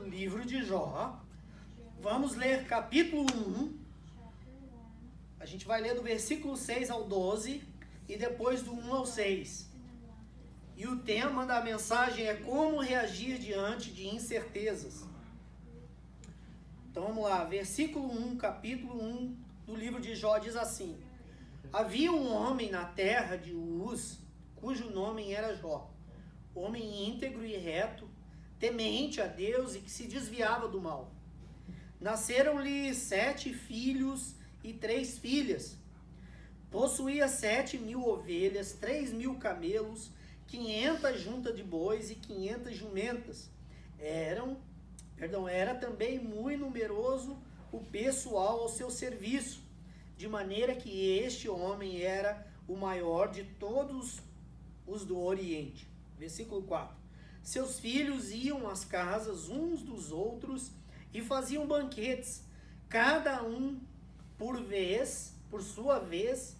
Livro de Jó. Vamos ler capítulo 1. A gente vai ler do versículo 6 ao 12 e depois do 1 ao 6. E o tema da mensagem é como reagir diante de incertezas. Então vamos lá, versículo 1, capítulo 1 do livro de Jó diz assim: Havia um homem na terra de Uz, cujo nome era Jó, homem íntegro e reto, temente a Deus e que se desviava do mal. Nasceram-lhe 7 filhos e 3 filhas. Possuía 7.000 ovelhas, 3.000 camelos, 500 juntas de bois e 500 jumentas. Era também muito numeroso o pessoal ao seu serviço, de maneira que este homem era o maior de todos os do Oriente. Versículo 4. Seus filhos iam às casas uns dos outros e faziam banquetes, cada um por sua vez,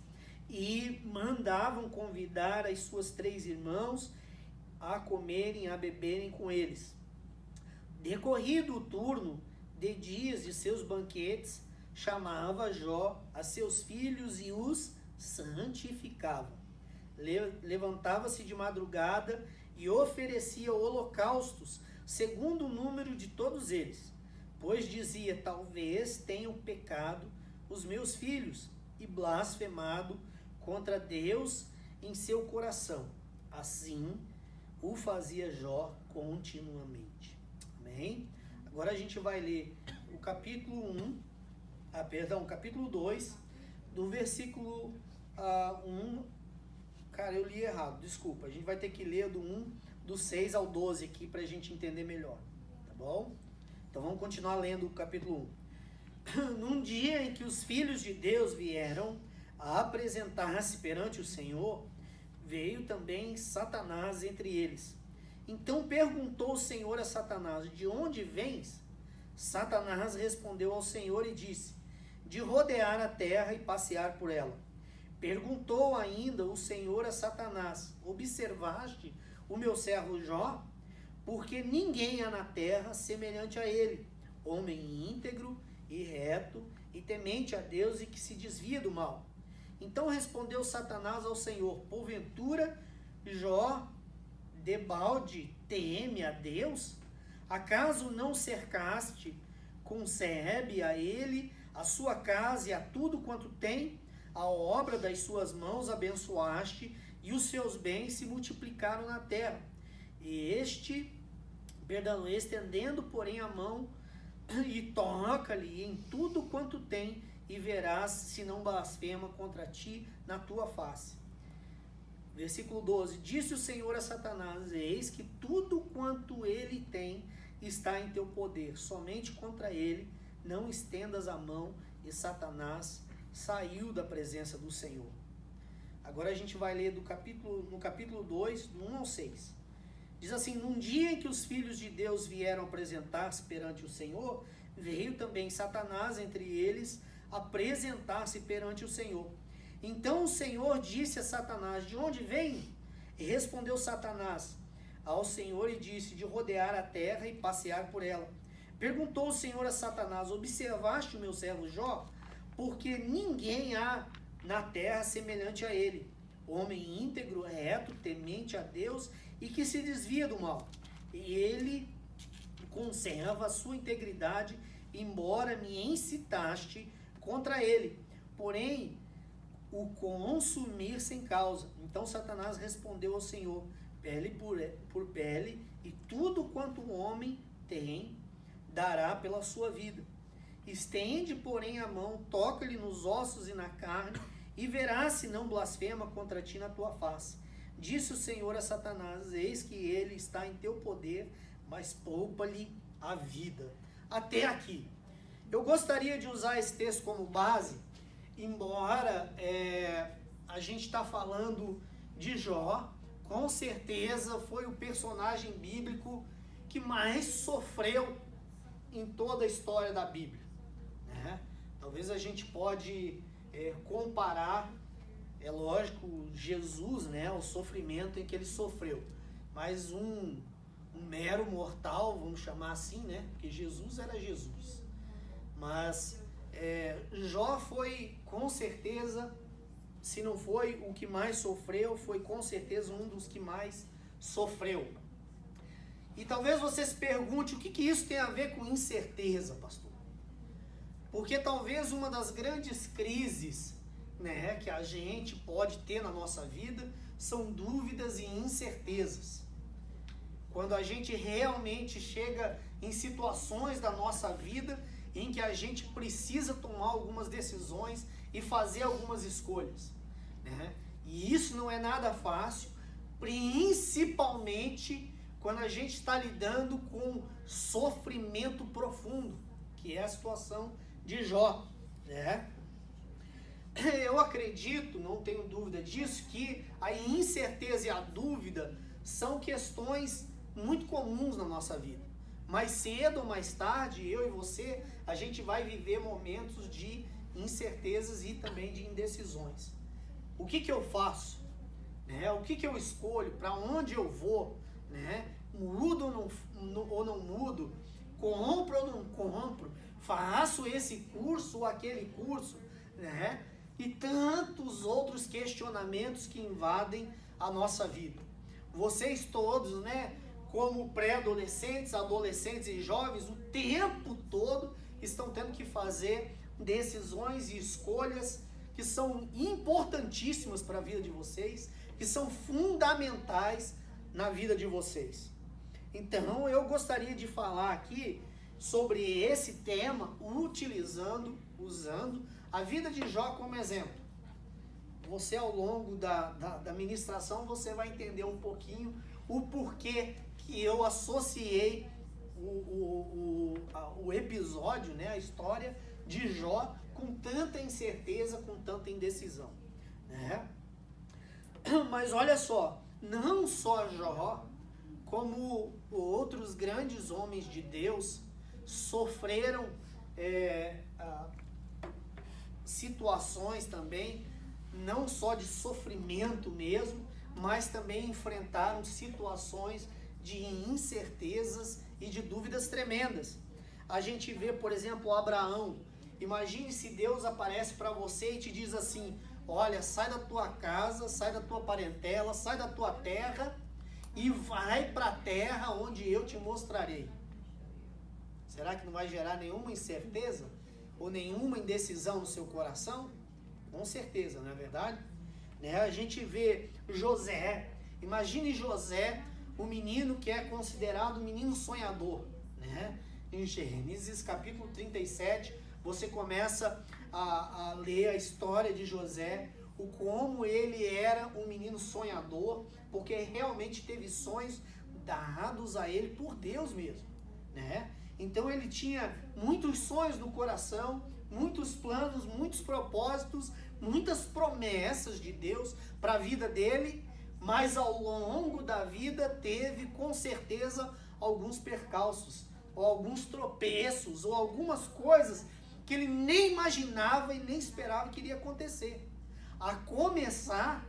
e mandavam convidar as suas 3 irmãos a comerem, a beberem com eles. Decorrido o turno de dias de seus banquetes, chamava Jó a seus filhos e os santificava. Levantava-se de madrugada e oferecia holocaustos, segundo o número de todos eles, pois dizia: talvez tenham pecado os meus filhos e blasfemado contra Deus em seu coração. Assim o fazia Jó continuamente. Amém? Agora a gente vai ler o capítulo 2, do versículo 1. Cara, eu li errado, desculpa. A gente vai ter que ler do 6 ao 12 aqui para a gente entender melhor, tá bom? Então vamos continuar lendo o capítulo 1. Num dia em que os filhos de Deus vieram a apresentar-se perante o Senhor, veio também Satanás entre eles. Então perguntou o Senhor a Satanás: de onde vens? Satanás respondeu ao Senhor e disse: de rodear a terra e passear por ela. Perguntou ainda o Senhor a Satanás: observaste o meu servo Jó? Porque ninguém há na terra semelhante a ele, homem íntegro e reto e temente a Deus e que se desvia do mal. Então respondeu Satanás ao Senhor: porventura Jó debalde teme a Deus? Acaso não cercaste com sebe a ele, a sua casa e a tudo quanto tem? A obra das suas mãos abençoaste, e os seus bens se multiplicaram na terra. Estendendo, porém, a mão, e toca-lhe em tudo quanto tem, e verás se não blasfema contra ti na tua face. Versículo 12. Disse o Senhor a Satanás: eis que tudo quanto ele tem está em teu poder, somente contra ele não estendas a mão. E Satanás saiu da presença do Senhor. Agora a gente vai ler no capítulo 2, do 1 ao 6. Diz assim: num dia em que os filhos de Deus vieram apresentar-se perante o Senhor, veio também Satanás entre eles apresentar-se perante o Senhor. Então o Senhor disse a Satanás: de onde vem? E respondeu Satanás ao Senhor e disse: de rodear a terra e passear por ela. Perguntou o Senhor a Satanás: observaste o meu servo Jó? Porque ninguém há na terra semelhante a ele, homem íntegro, reto, temente a Deus e que se desvia do mal. E ele conserva a sua integridade, embora me incitaste contra ele, porém o consumir sem causa. Então Satanás respondeu ao Senhor: pele por pele, e tudo quanto o homem tem dará pela sua vida. Estende, porém, a mão, toca-lhe nos ossos e na carne, e verás se não blasfema contra ti na tua face. Disse o Senhor a Satanás: eis que ele está em teu poder, mas poupa-lhe a vida. Até aqui. Eu gostaria de usar esse texto como base, embora a gente está falando de Jó, com certeza foi o personagem bíblico que mais sofreu em toda a história da Bíblia, né? Talvez a gente pode comparar, é lógico, Jesus, né, o sofrimento em que ele sofreu, mas um mero mortal, vamos chamar assim, né, porque Jesus era Jesus, mas Jó foi com certeza, se não foi o que mais sofreu, foi com certeza um dos que mais sofreu. E talvez você se pergunte, o que isso tem a ver com incerteza, pastor? Porque talvez uma das grandes crises, né, que a gente pode ter na nossa vida são dúvidas e incertezas. Quando a gente realmente chega em situações da nossa vida em que a gente precisa tomar algumas decisões e fazer algumas escolhas, né? E isso não é nada fácil, principalmente quando a gente está lidando com sofrimento profundo, que é a situação de Jó, né? Eu acredito, não tenho dúvida disso, que a incerteza e a dúvida são questões muito comuns na nossa vida. Mais cedo ou mais tarde, eu e você, a gente vai viver momentos de incertezas e também de indecisões. O que eu faço? Né? O que eu escolho? Para onde eu vou? Né? Mudo ou não mudo? Compro ou não compro? Faço esse curso ou aquele curso? Né? E tantos outros questionamentos que invadem a nossa vida. Vocês todos, né, como pré-adolescentes, adolescentes e jovens, o tempo todo estão tendo que fazer decisões e escolhas que são importantíssimas para a vida de vocês, que são fundamentais na vida de vocês. Então, eu gostaria de falar aqui sobre esse tema, usando a vida de Jó como exemplo. Você, ao longo da ministração, você vai entender um pouquinho o porquê que eu associei o episódio, né, a história de Jó com tanta incerteza, com tanta indecisão, né? Mas olha só, não só Jó, como outros grandes homens de Deus sofreram situações também, não só de sofrimento mesmo, mas também enfrentaram situações de incertezas e de dúvidas tremendas. A gente vê, por exemplo, Abraão. Imagine se Deus aparece para você e te diz assim: olha, sai da tua casa, sai da tua parentela, sai da tua terra e vai para a terra onde eu te mostrarei. Será que não vai gerar nenhuma incerteza ou nenhuma indecisão no seu coração? Com certeza, não é verdade? Né? A gente vê José. Imagine José, um menino que é considerado um menino sonhador, né? Em Gênesis capítulo 37, você começa a ler a história de José, o como ele era um menino sonhador, porque realmente teve sonhos dados a ele por Deus mesmo, né? Então ele tinha muitos sonhos no coração, muitos planos, muitos propósitos, muitas promessas de Deus para a vida dele, mas ao longo da vida teve com certeza alguns percalços, ou alguns tropeços, ou algumas coisas que ele nem imaginava e nem esperava que iria acontecer. A começar,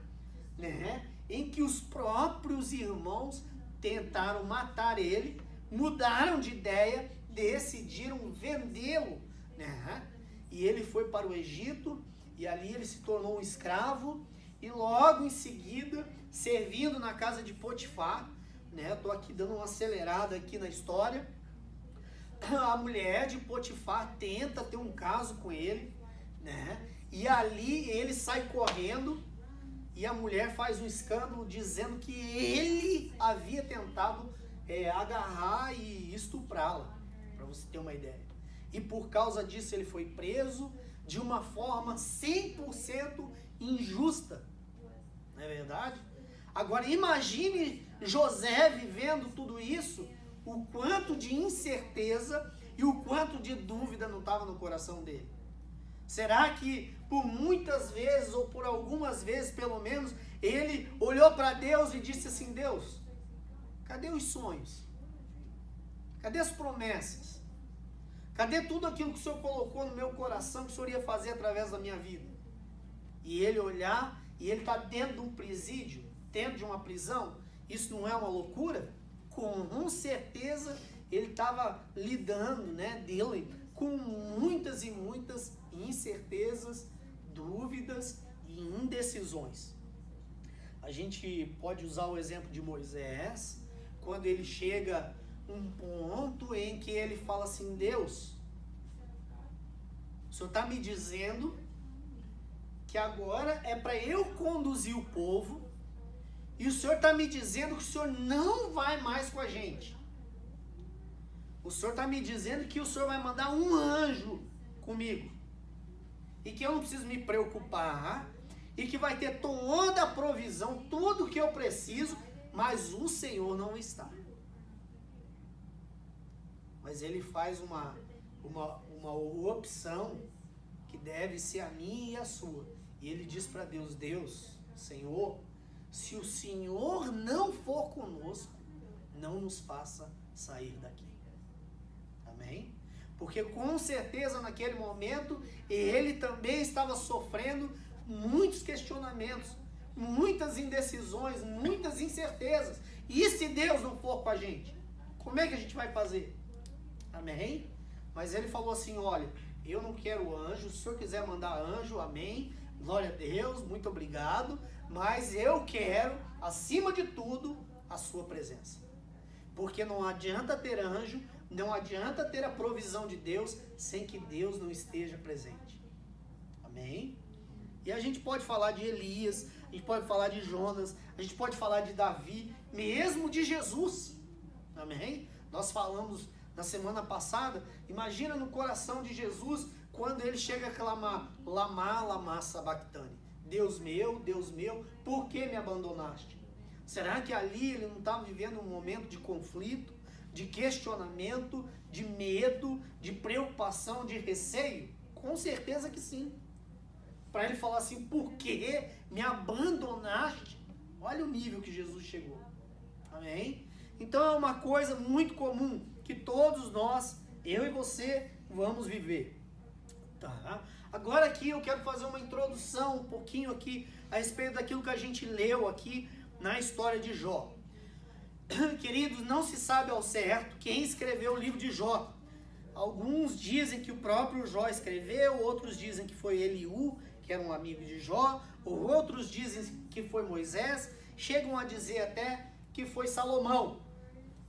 né, em que os próprios irmãos tentaram matar ele, mudaram de ideia, decidiram vendê-lo, né? E ele foi para o Egito, e ali ele se tornou um escravo, e logo em seguida, servindo na casa de Potifar, né? Estou aqui dando uma acelerada aqui na história. A mulher de Potifar tenta ter um caso com ele, né? E ali ele sai correndo, e a mulher faz um escândalo dizendo que ele havia tentado agarrar e estuprá-la, para você ter uma ideia. E por causa disso ele foi preso de uma forma 100% injusta, não é verdade? Agora imagine José vivendo tudo isso, o quanto de incerteza e o quanto de dúvida não estava no coração dele. Será que por muitas vezes, ou por algumas vezes pelo menos, ele olhou para Deus e disse assim: Deus, cadê os sonhos? Cadê as promessas? Cadê tudo aquilo que o Senhor colocou no meu coração que o Senhor ia fazer através da minha vida? E ele olhar, e ele está dentro de um presídio, dentro de uma prisão, isso não é uma loucura? Com certeza ele estava lidando, né, dele, com muitas e muitas incertezas, dúvidas e indecisões. A gente pode usar o exemplo de Moisés, quando ele chega um ponto em que ele fala assim: Deus, o Senhor está me dizendo que agora é para eu conduzir o povo, e o Senhor está me dizendo que o Senhor não vai mais com a gente. O Senhor está me dizendo que o Senhor vai mandar um anjo comigo, e que eu não preciso me preocupar, e que vai ter toda a provisão, tudo o que eu preciso, mas o Senhor não está. Mas ele faz uma opção que deve ser a minha e a sua. E ele diz para Deus: Deus, Senhor, se o Senhor não for conosco, não nos faça sair daqui. Amém? Porque com certeza naquele momento ele também estava sofrendo muitos questionamentos, muitas indecisões, muitas incertezas. E se Deus não for com a gente, como é que a gente vai fazer? Amém? Mas ele falou assim: olha, eu não quero anjo, se o Senhor quiser mandar anjo, amém, glória a Deus, muito obrigado, mas eu quero, acima de tudo, a sua presença. Porque não adianta ter anjo, não adianta ter a provisão de Deus sem que Deus não esteja presente. Amém? E a gente pode falar de Elias, a gente pode falar de Jonas, a gente pode falar de Davi, mesmo de Jesus. Amém? Nós falamos na semana passada, imagina no coração de Jesus, quando ele chega a clamar: Lamá, lamá sabactani. Deus meu, por que me abandonaste? Será que ali ele não estava vivendo um momento de conflito, de questionamento, de medo, de preocupação, de receio? Com certeza que sim. Para ele falar assim: por que me abandonaste? Olha o nível que Jesus chegou. Amém? Então é uma coisa muito comum que todos nós, eu e você, vamos viver. Tá? Agora aqui eu quero fazer uma introdução um pouquinho aqui a respeito daquilo que a gente leu aqui na história de Jó. Queridos, não se sabe ao certo quem escreveu o livro de Jó. Alguns dizem que o próprio Jó escreveu, outros dizem que foi Eliú, que era um amigo de Jó, ou outros dizem que foi Moisés, chegam a dizer até que foi Salomão.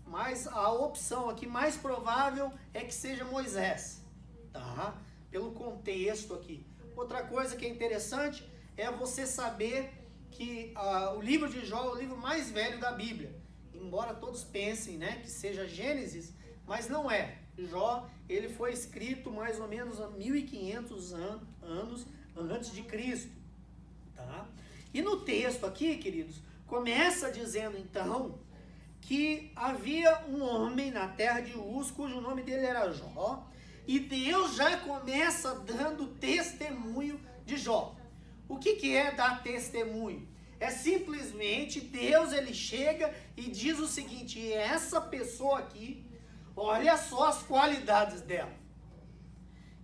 Mas a opção aqui mais provável é que seja Moisés, tá? Pelo contexto aqui. Outra coisa que é interessante é você saber que o livro de Jó é o livro mais velho da Bíblia. Embora todos pensem, né, que seja Gênesis, mas não é. Jó, ele foi escrito mais ou menos há 1500 anos antes de Cristo, tá? E no texto aqui, queridos, começa dizendo então que havia um homem na terra de Uz, cujo nome dele era Jó, e Deus já começa dando testemunho de Jó. O que é dar testemunho? É simplesmente Deus, ele chega e diz o seguinte: essa pessoa aqui, olha só as qualidades dela.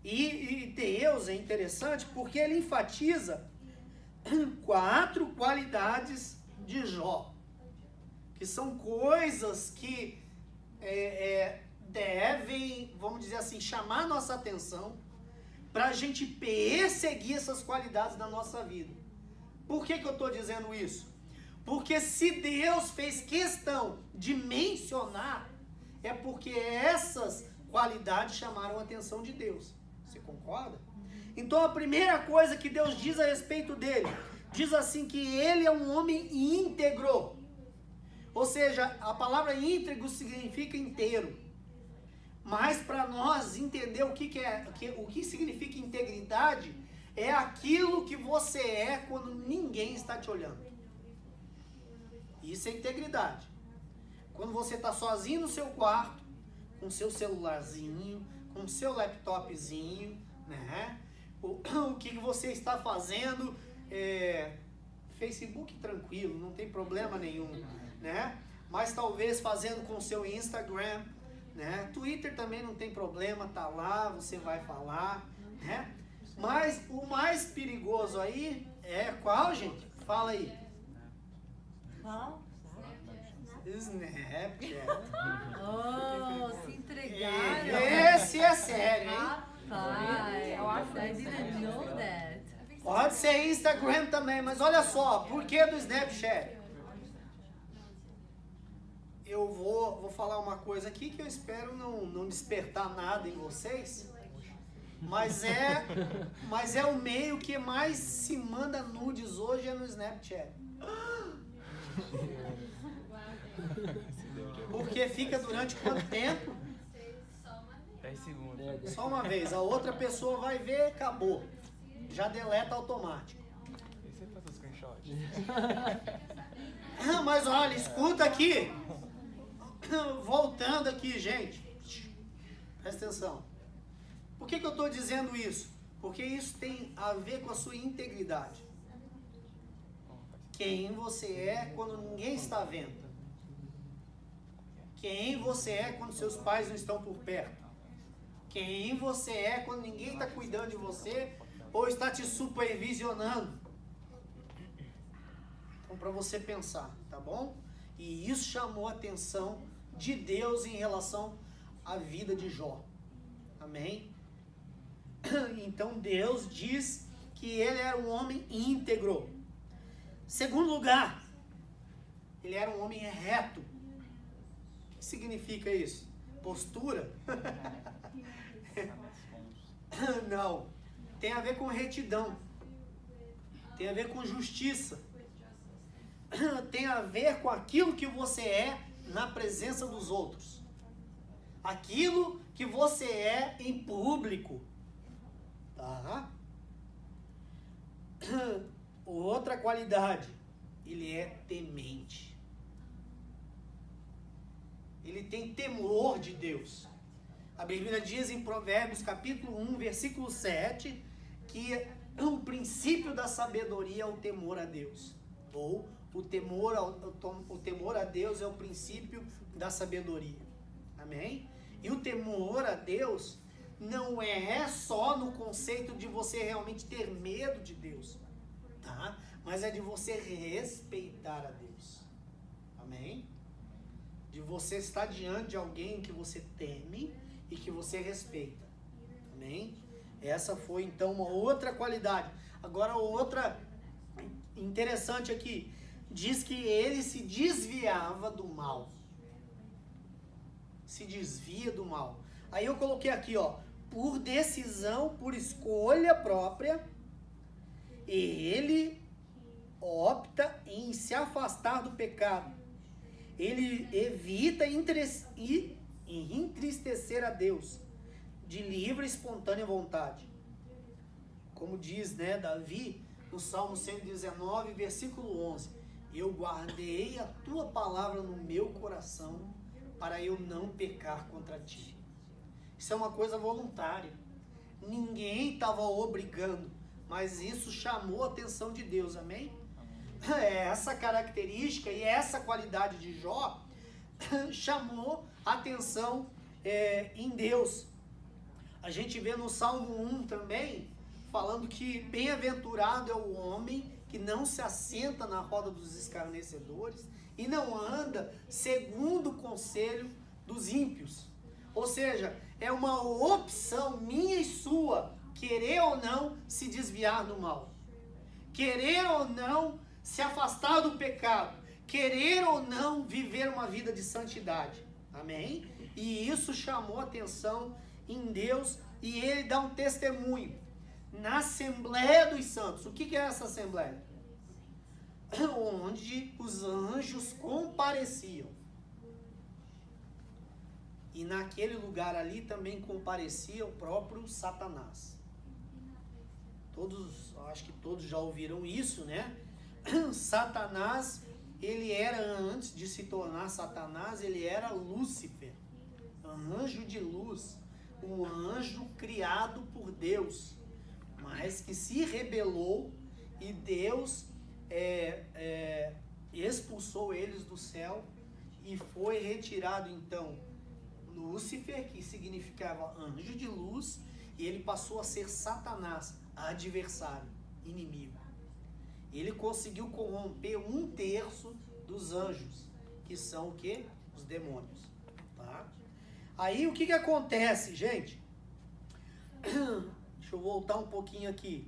E Deus é interessante porque ele enfatiza 4 qualidades de Jó, que são coisas que devem, vamos dizer assim, chamar nossa atenção para a gente perseguir essas qualidades na nossa vida. Por que eu estou dizendo isso? Porque se Deus fez questão de mencionar, é porque essas qualidades chamaram a atenção de Deus. Você concorda? Então a primeira coisa que Deus diz a respeito dele, diz assim que ele é um homem íntegro. Ou seja, a palavra íntegro significa inteiro. Mas para nós entender o que significa integridade, é aquilo que você é quando ninguém está te olhando. Isso é integridade. Quando você está sozinho no seu quarto, com seu celularzinho, com seu laptopzinho, né? O que você está fazendo, Facebook tranquilo, não tem problema nenhum, né? Mas talvez fazendo com o seu Instagram, né? Twitter também não tem problema, tá lá, você vai falar, né? Mas o mais perigoso aí é qual, gente? Fala aí. Qual? Snapchat. Oh, se entregaram. Esse é sério, hein? Rapaz, I didn't know that. Pode ser Instagram também, mas olha só, por que do Snapchat? Eu vou falar uma coisa aqui que eu espero não despertar nada em vocês, mas é o meio que mais se manda nudes hoje é no Snapchat. Porque fica durante quanto tempo? 10 segundos. Só uma vez, a outra pessoa vai ver, acabou. Já deleta automático. E você faz o screenshot? Mas olha, escuta aqui. Voltando aqui, gente. Presta atenção. Por que eu estou dizendo isso? Porque isso tem a ver com a sua integridade. Quem você é quando ninguém está vendo. Quem você é quando seus pais não estão por perto. Quem você é quando ninguém está cuidando de você ou está te supervisionando. Então, para você pensar, tá bom? E isso chamou a atenção de Deus em relação à vida de Jó. Amém? Então, Deus diz que ele era um homem íntegro. Segundo lugar, ele era um homem reto. O que significa isso? Postura? Não. Tem a ver com retidão. Tem a ver com justiça. Tem a ver com aquilo que você é na presença dos outros. Aquilo que você é em público. Tá? Outra qualidade. Ele é temente. Ele tem temor de Deus. A Bíblia diz em Provérbios capítulo 1, versículo 7, que o princípio da sabedoria é o temor a Deus. Ou o temor a Deus é o princípio da sabedoria. Amém? E o temor a Deus não é só no conceito de você realmente ter medo de Deus, tá? Mas é de você respeitar a Deus. Amém? De você estar diante de alguém que você teme e que você respeita. Amém? Essa foi então uma outra qualidade. Agora outra interessante aqui. Diz que ele se desviava do mal. Se desvia do mal. Aí eu coloquei aqui, ó. Por decisão, por escolha própria, ele opta em se afastar do pecado. Ele evita entristecer a Deus de livre e espontânea vontade. Como diz, né, Davi, no Salmo 119, versículo 11. Eu guardei a tua palavra no meu coração para eu não pecar contra ti. Isso é uma coisa voluntária. Ninguém estava obrigando, mas isso chamou a atenção de Deus, amém? Essa característica e essa qualidade de Jó chamou a atenção em Deus. A gente vê no Salmo 1 também, falando que bem-aventurado é o homem que não se assenta na roda dos escarnecedores e não anda segundo o conselho dos ímpios. Ou seja, é uma opção minha e sua, querer ou não se desviar do mal. Querer ou não se afastar do pecado. Querer ou não viver uma vida de santidade. Amém? E isso chamou atenção em Deus e ele dá um testemunho na Assembleia dos Santos. O que é essa Assembleia? Onde os anjos compareciam. E naquele lugar ali também comparecia o próprio Satanás. Acho que todos já ouviram isso, né? Satanás, ele era, antes de se tornar Satanás, ele era Lúcifer, anjo de luz, um anjo criado por Deus, mas que se rebelou e Deus expulsou eles do céu e foi retirado então Lúcifer, que significava anjo de luz, e ele passou a ser Satanás, adversário, inimigo. Ele conseguiu corromper 1/3 dos anjos, que são o quê? Os demônios. Tá? Aí o que acontece, gente? Deixa eu voltar um pouquinho aqui.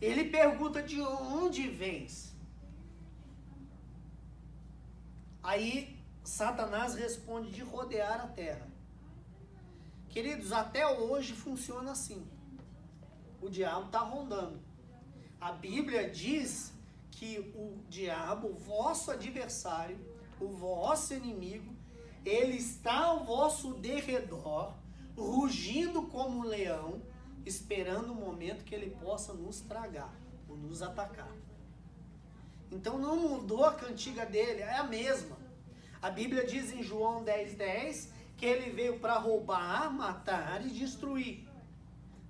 Ele pergunta: de onde vens? Aí Satanás responde: de rodear a terra. Queridos, até hoje funciona assim. O diabo está rondando. A Bíblia diz que o diabo, vosso adversário, o vosso inimigo, ele está ao vosso derredor, rugindo como um leão, esperando o momento que ele possa nos tragar, ou nos atacar. Então não mudou a cantiga dele, é a mesma. A Bíblia diz em João 10:10 que ele veio para roubar, matar e destruir.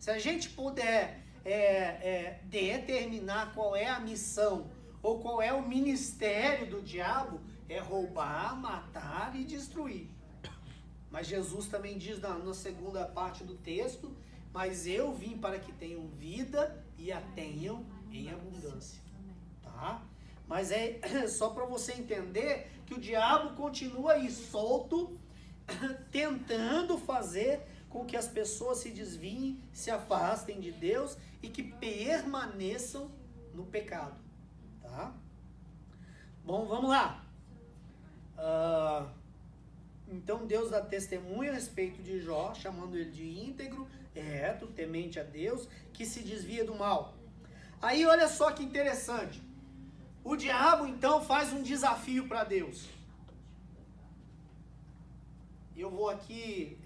Se a gente puder determinar qual é a missão ou qual é o ministério do diabo, é roubar, matar e destruir. Mas Jesus também diz na segunda parte do texto: mas eu vim para que tenham vida e a tenham em abundância. Tá? Mas é só para você entender que o diabo continua aí solto, tentando fazer com que as pessoas se desviem, se afastem de Deus e que permaneçam no pecado. Tá? Bom, vamos lá. Então Deus dá testemunho a respeito de Jó, chamando ele de íntegro, reto, temente a Deus, que se desvia do mal. Aí olha só que interessante. O diabo então faz um desafio para Deus. Eu vou aqui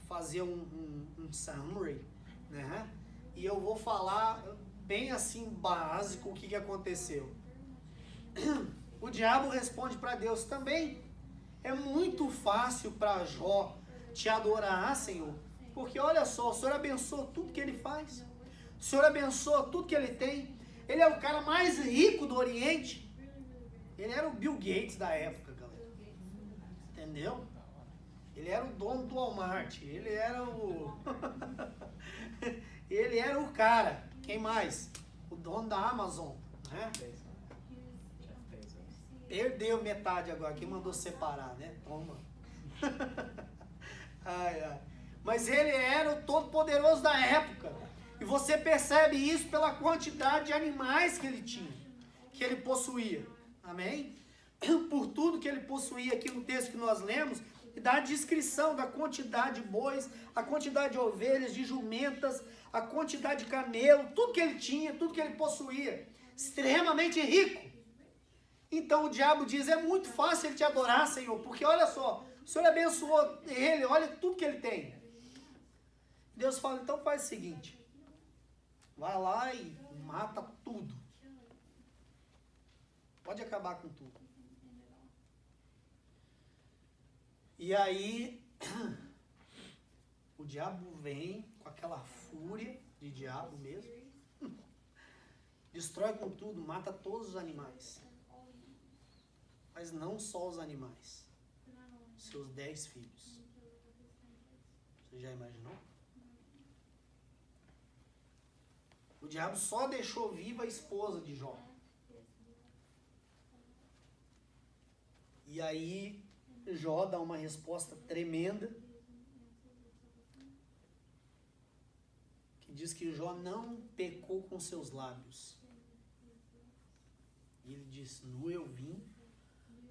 fazer um summary, né? E eu vou falar bem assim básico o que aconteceu. O diabo responde para Deus também: é muito fácil para Jó te adorar, Senhor, porque olha só, o Senhor abençoa tudo que ele faz, o Senhor abençoa tudo que ele tem, ele é o cara mais rico do Oriente, ele era o Bill Gates da época, galera, entendeu? Ele era o dono do Walmart, ele era o ele era o cara, quem mais? O dono da Amazon, né? Perdeu metade agora, quem mandou separar, né? Toma. Ai, ai. Mas ele era o todo-poderoso da época. E você percebe isso pela quantidade de animais que ele tinha, que ele possuía. Amém? Por tudo que ele possuía aqui no texto que nós lemos, e dá a descrição da quantidade de bois, a quantidade de ovelhas, de jumentas, a quantidade de camelo, tudo que ele tinha, tudo que ele possuía. Extremamente rico. Então o diabo diz: é muito fácil ele te adorar, Senhor, porque olha só, o Senhor abençoou ele, olha tudo que ele tem. Deus fala: então faz o seguinte, vai lá e mata tudo. Pode acabar com tudo. E aí, o diabo vem com aquela fúria de diabo mesmo, destrói com tudo, mata todos os animais. Mas não só os animais, seus 10 filhos. Você já imaginou? O diabo só deixou viva a esposa de Jó. E aí Jó dá uma resposta tremenda, que diz que Jó não pecou com seus lábios. E ele diz: nu eu vim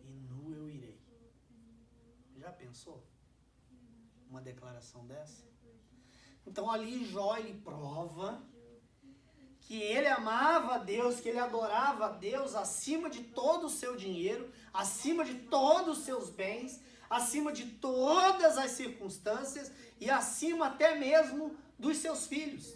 e nu eu irei. Já pensou uma declaração dessa? Então ali Jó, ele prova que ele amava a Deus, que ele adorava a Deus acima de todo o seu dinheiro, acima de todos os seus bens, acima de todas as circunstâncias e acima até mesmo dos seus filhos.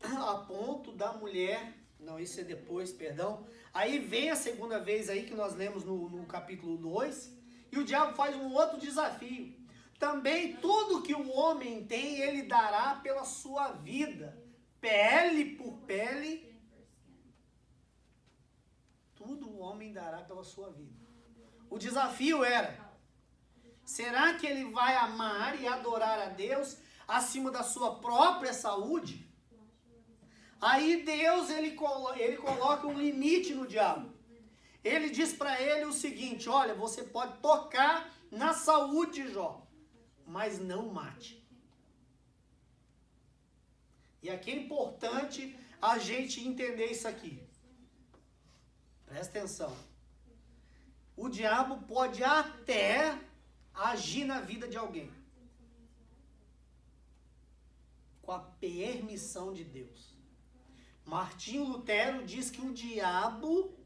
A ponto da mulher, não, isso é depois, perdão. Aí vem a segunda vez aí que nós lemos no capítulo 2, e o diabo faz um outro desafio. Também tudo que o homem tem, ele dará pela sua vida, pele por pele, tudo o homem dará pela sua vida. O desafio era: será que ele vai amar e adorar a Deus acima da sua própria saúde? Aí Deus, ele coloca um limite no diabo. Ele diz para ele o seguinte: olha, você pode tocar na saúde de Jó, mas não mate. E aqui é importante a gente entender isso aqui. Presta atenção. O diabo pode até agir na vida de alguém com a permissão de Deus. Martinho Lutero diz que o diabo,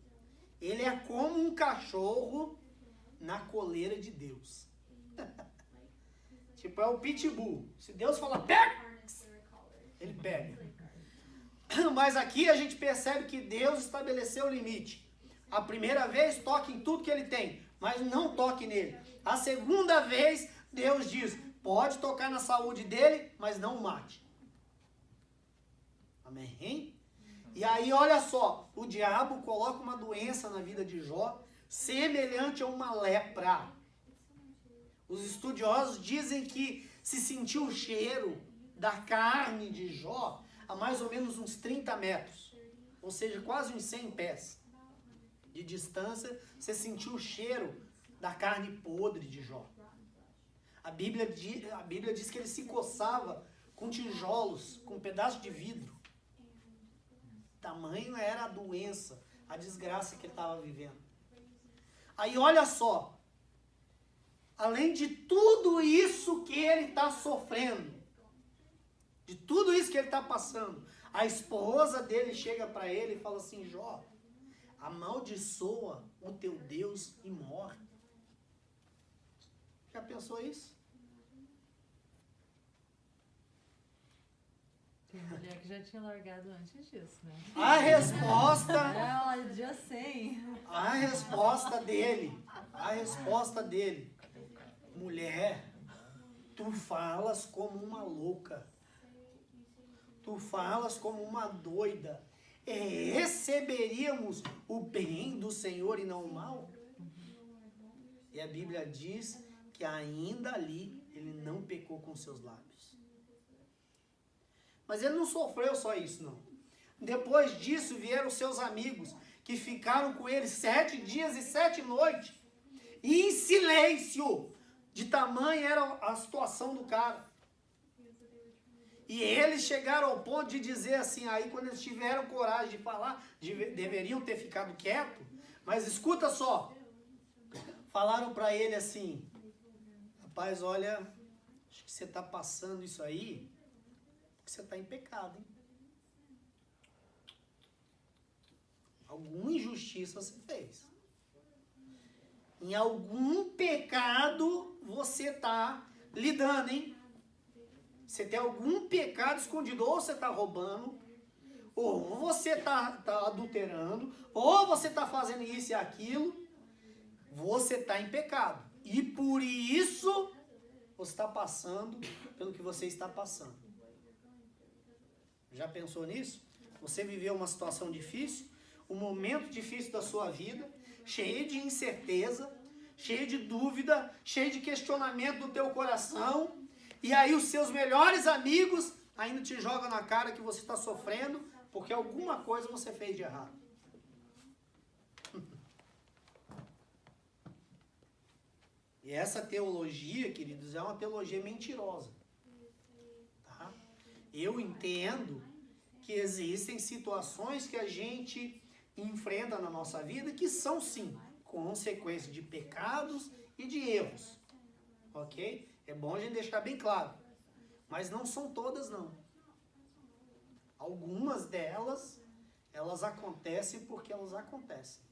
ele é como um cachorro na coleira de Deus. Tipo, é o pitbull. Se Deus falar, pega, ele pega. Mas aqui a gente percebe que Deus estabeleceu o limite. A primeira vez, toque em tudo que ele tem, mas não toque nele. A segunda vez, Deus diz, pode tocar na saúde dele, mas não o mate. Amém? E aí, olha só, o diabo coloca uma doença na vida de Jó, semelhante a uma lepra. Os estudiosos dizem que se sentiu o cheiro da carne de Jó a mais ou menos uns 30 metros, ou seja, quase uns 100 pés de distância, você sentiu o cheiro da carne podre de Jó. A Bíblia diz que ele se coçava com tijolos, com pedaços de vidro. Tamanho era a doença, a desgraça que ele estava vivendo. Aí olha só, além de tudo isso que ele está sofrendo, de tudo isso que ele está passando, a esposa dele chega para ele e fala assim: Jó, amaldiçoa o teu Deus e morre. Já pensou isso? Tem mulher que já tinha largado antes disso, né? A resposta... Ela já sei. A resposta dele. Mulher, tu falas como uma louca. Tu falas como uma doida. Receberíamos o bem do Senhor e não o mal? E a Bíblia diz que ainda ali ele não pecou com seus lábios. Mas ele não sofreu só isso, não. Depois disso vieram seus amigos, que ficaram com ele 7 dias e 7 noites, e em silêncio, de tamanho era a situação do cara. E eles chegaram ao ponto de dizer assim, aí quando eles tiveram coragem de falar, deveriam ter ficado quietos, mas escuta só, falaram para ele assim: rapaz, olha, acho que você está passando isso aí, porque você está em pecado, hein? Alguma injustiça você fez. Em algum pecado você está lidando, hein? Você tem algum pecado escondido, ou você está roubando, ou você está adulterando, ou você está fazendo isso e aquilo, você está em pecado. E por isso você está passando pelo que você está passando. Já pensou nisso? Você viveu uma situação difícil, um momento difícil da sua vida, cheio de incerteza, cheio de dúvida, cheio de questionamento do teu coração, e aí os seus melhores amigos ainda te jogam na cara que você está sofrendo porque alguma coisa você fez de errado. E essa teologia, queridos, é uma teologia mentirosa. Tá? Eu entendo que existem situações que a gente enfrenta na nossa vida que são, sim, consequência de pecados e de erros. Ok? É bom a gente deixar bem claro. Mas não são todas, não. Algumas delas, elas acontecem porque elas acontecem.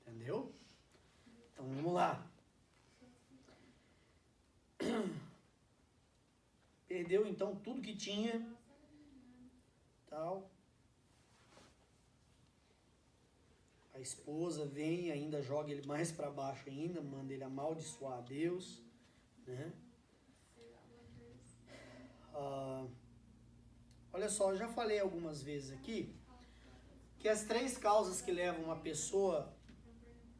Entendeu? Então vamos lá. Perdeu então tudo que tinha. Tal. A esposa vem e ainda joga ele mais para baixo ainda, manda ele amaldiçoar a Deus, né? Olha só, eu já falei algumas vezes aqui que as 3 causas que levam uma pessoa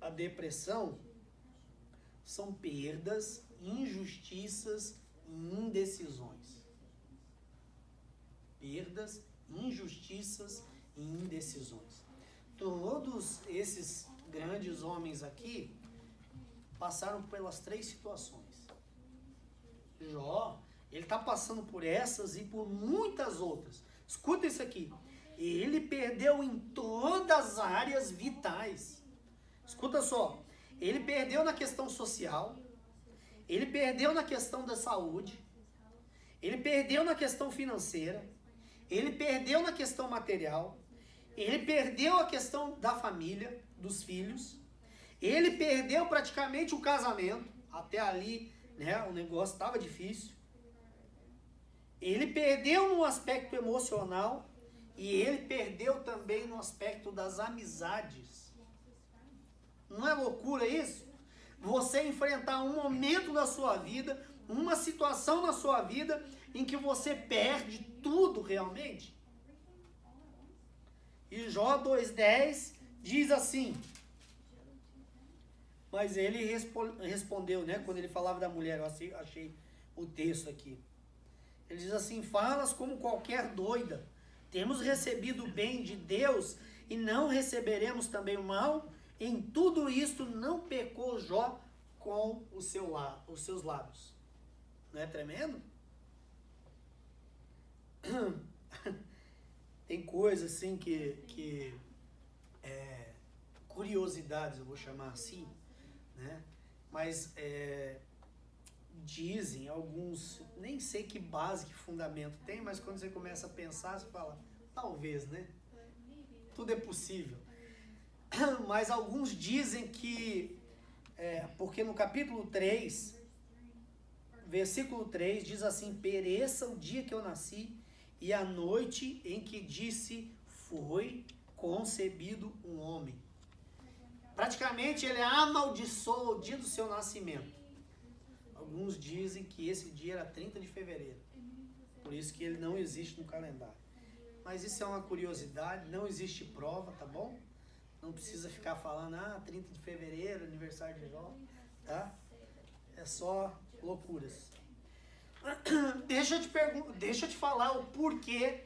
a depressão são perdas, injustiças e indecisões. Perdas, injustiças e indecisões. Todos esses grandes homens aqui passaram pelas 3 situações. Jó, ele está passando por essas e por muitas outras. Escuta isso aqui. Ele perdeu em todas as áreas vitais. Escuta só. Ele perdeu na questão social. Ele perdeu na questão da saúde. Ele perdeu na questão financeira. Ele perdeu na questão material. Ele perdeu a questão da família, dos filhos. Ele perdeu praticamente o casamento. Até ali, né, o negócio estava difícil. Ele perdeu no aspecto emocional e ele perdeu também no aspecto das amizades. Não é loucura isso? Você enfrentar um momento da sua vida, uma situação na sua vida em que você perde tudo realmente. E Jó 2,10 diz assim, mas ele respondeu, né, quando ele falava da mulher, eu achei o texto aqui. Ele diz assim, falas como qualquer doida, temos recebido o bem de Deus e não receberemos também o mal? Em tudo isto não pecou Jó com os seus lábios. Não é tremendo? Tem coisas assim que curiosidades, eu vou chamar assim, né? Mas dizem alguns, nem sei que base, que fundamento tem, mas quando você começa a pensar, você fala, talvez, né? Tudo é possível. Mas alguns dizem que, porque no capítulo 3, versículo 3, diz assim, pereça o dia que eu nasci e a noite em que disse, foi concebido um homem. Praticamente ele amaldiçoa o dia do seu nascimento. Alguns dizem que esse dia era 30 de fevereiro. Por isso que ele não existe no calendário. Mas isso é uma curiosidade, não existe prova, tá bom? Não precisa ficar falando, 30 de fevereiro, aniversário de Jó, tá? É só loucuras. Deixa eu te falar o porquê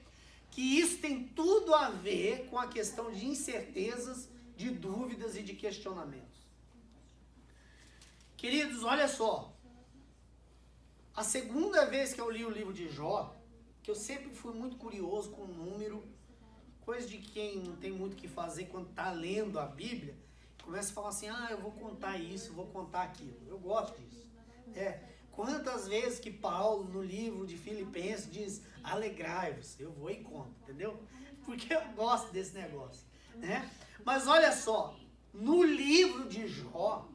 que isso tem tudo a ver com a questão de incertezas, de dúvidas e de questionamentos. Queridos, olha só. A segunda vez que eu li o livro de Jó, que eu sempre fui muito curioso com o número, coisa de quem não tem muito o que fazer quando está lendo a Bíblia, começa a falar assim, eu vou contar isso, vou contar aquilo. Eu gosto disso. Quantas vezes que Paulo, no livro de Filipenses, diz, alegrai-vos, eu vou e conto, entendeu? Porque eu gosto desse negócio, né? Mas olha só, no livro de Jó,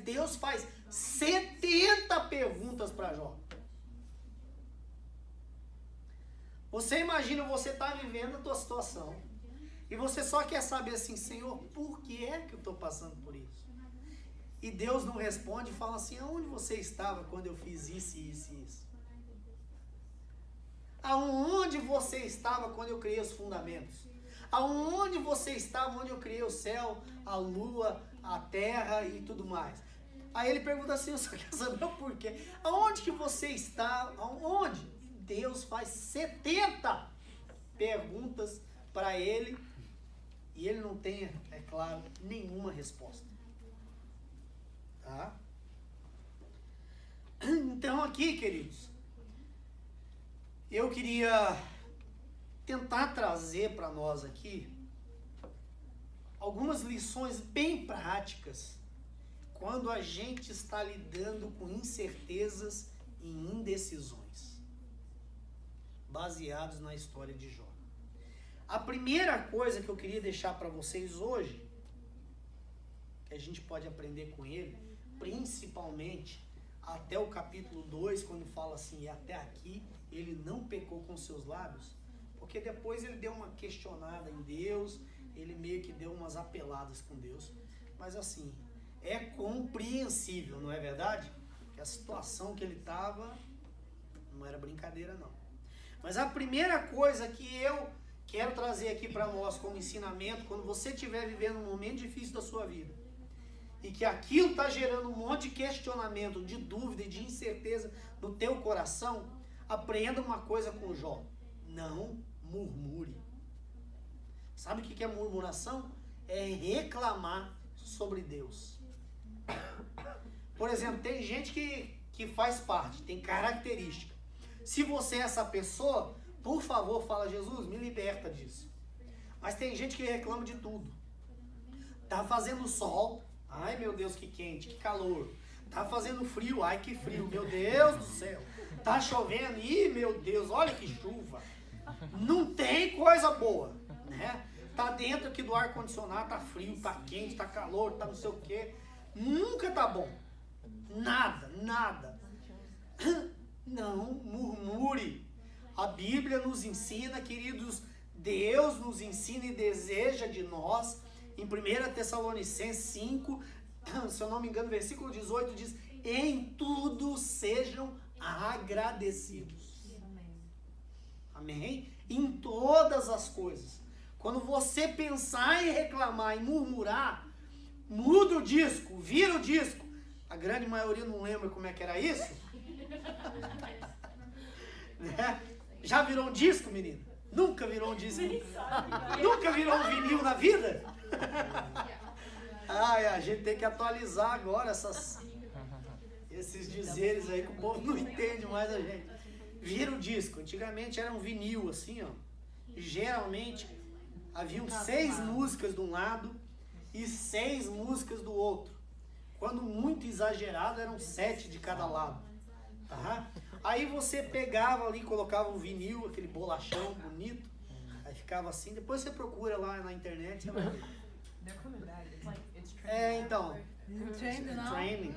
Deus faz 70 perguntas para Jó. Você imagina, você está vivendo a tua situação e você só quer saber assim, Senhor, por que é que eu estou passando por isso? E Deus não responde e fala assim, aonde você estava quando eu fiz isso, isso e isso? Aonde você estava quando eu criei os fundamentos? Aonde você estava quando eu criei o céu, a lua, a terra e tudo mais? Aí ele pergunta assim, eu só quero saber o porquê. Aonde que você está? Aonde? Deus faz 70 perguntas para ele e ele não tem, é claro, nenhuma resposta. Tá? Então aqui, queridos, eu queria tentar trazer para nós aqui algumas lições bem práticas quando a gente está lidando com incertezas e indecisões, baseados na história de Jó. A primeira coisa que eu queria deixar para vocês hoje, que a gente pode aprender com ele, principalmente até o capítulo 2, quando fala assim, e até aqui ele não pecou com seus lábios, porque depois ele deu uma questionada em Deus, ele meio que deu umas apeladas com Deus, mas assim, é compreensível, não é verdade? Que a situação que ele estava não era brincadeira não. Mas a primeira coisa que quero trazer aqui para nós como ensinamento, quando você estiver vivendo um momento difícil da sua vida, e que aquilo está gerando um monte de questionamento, de dúvida e de incerteza no teu coração, aprenda uma coisa com Jó: não murmure. Sabe o que é murmuração? É reclamar sobre Deus. Por exemplo, tem gente que faz parte, tem característica. Se você é essa pessoa, por favor, fala: Jesus, me liberta disso. Mas tem gente que reclama de tudo. Tá fazendo sol, ai meu Deus, que quente, que calor. Tá fazendo frio, ai que frio, meu Deus do céu. Tá chovendo, ih meu Deus, olha que chuva. Não tem coisa boa, né? Tá dentro aqui do ar-condicionado, tá frio, tá quente, tá calor, tá não sei o quê. Nunca tá bom. Nada, nada. Não murmure. A Bíblia nos ensina, queridos, Deus nos ensina e deseja de nós, em 1 Tessalonicenses 5, se eu não me engano, versículo 18 diz: em tudo sejam agradecidos. Amém? Em todas as coisas. Quando você pensar em reclamar, em murmurar, muda o disco, vira o disco. A grande maioria não lembra como é que era isso. Né? Já virou um disco, menino? Nunca virou um disco? Nunca virou um vinil na vida? Ai, a gente tem que atualizar agora esses dizeres aí que o povo não entende mais a gente. Vira o disco. Antigamente era um vinil assim, ó. Geralmente haviam 6 músicas de um lado e 6 músicas do outro. Quando muito exagerado, eram 7 de cada lado. Tá? Aí você pegava ali, colocava um vinil, aquele bolachão bonito, aí ficava assim. Depois você procura lá na internet, você vai ver. Então. Training.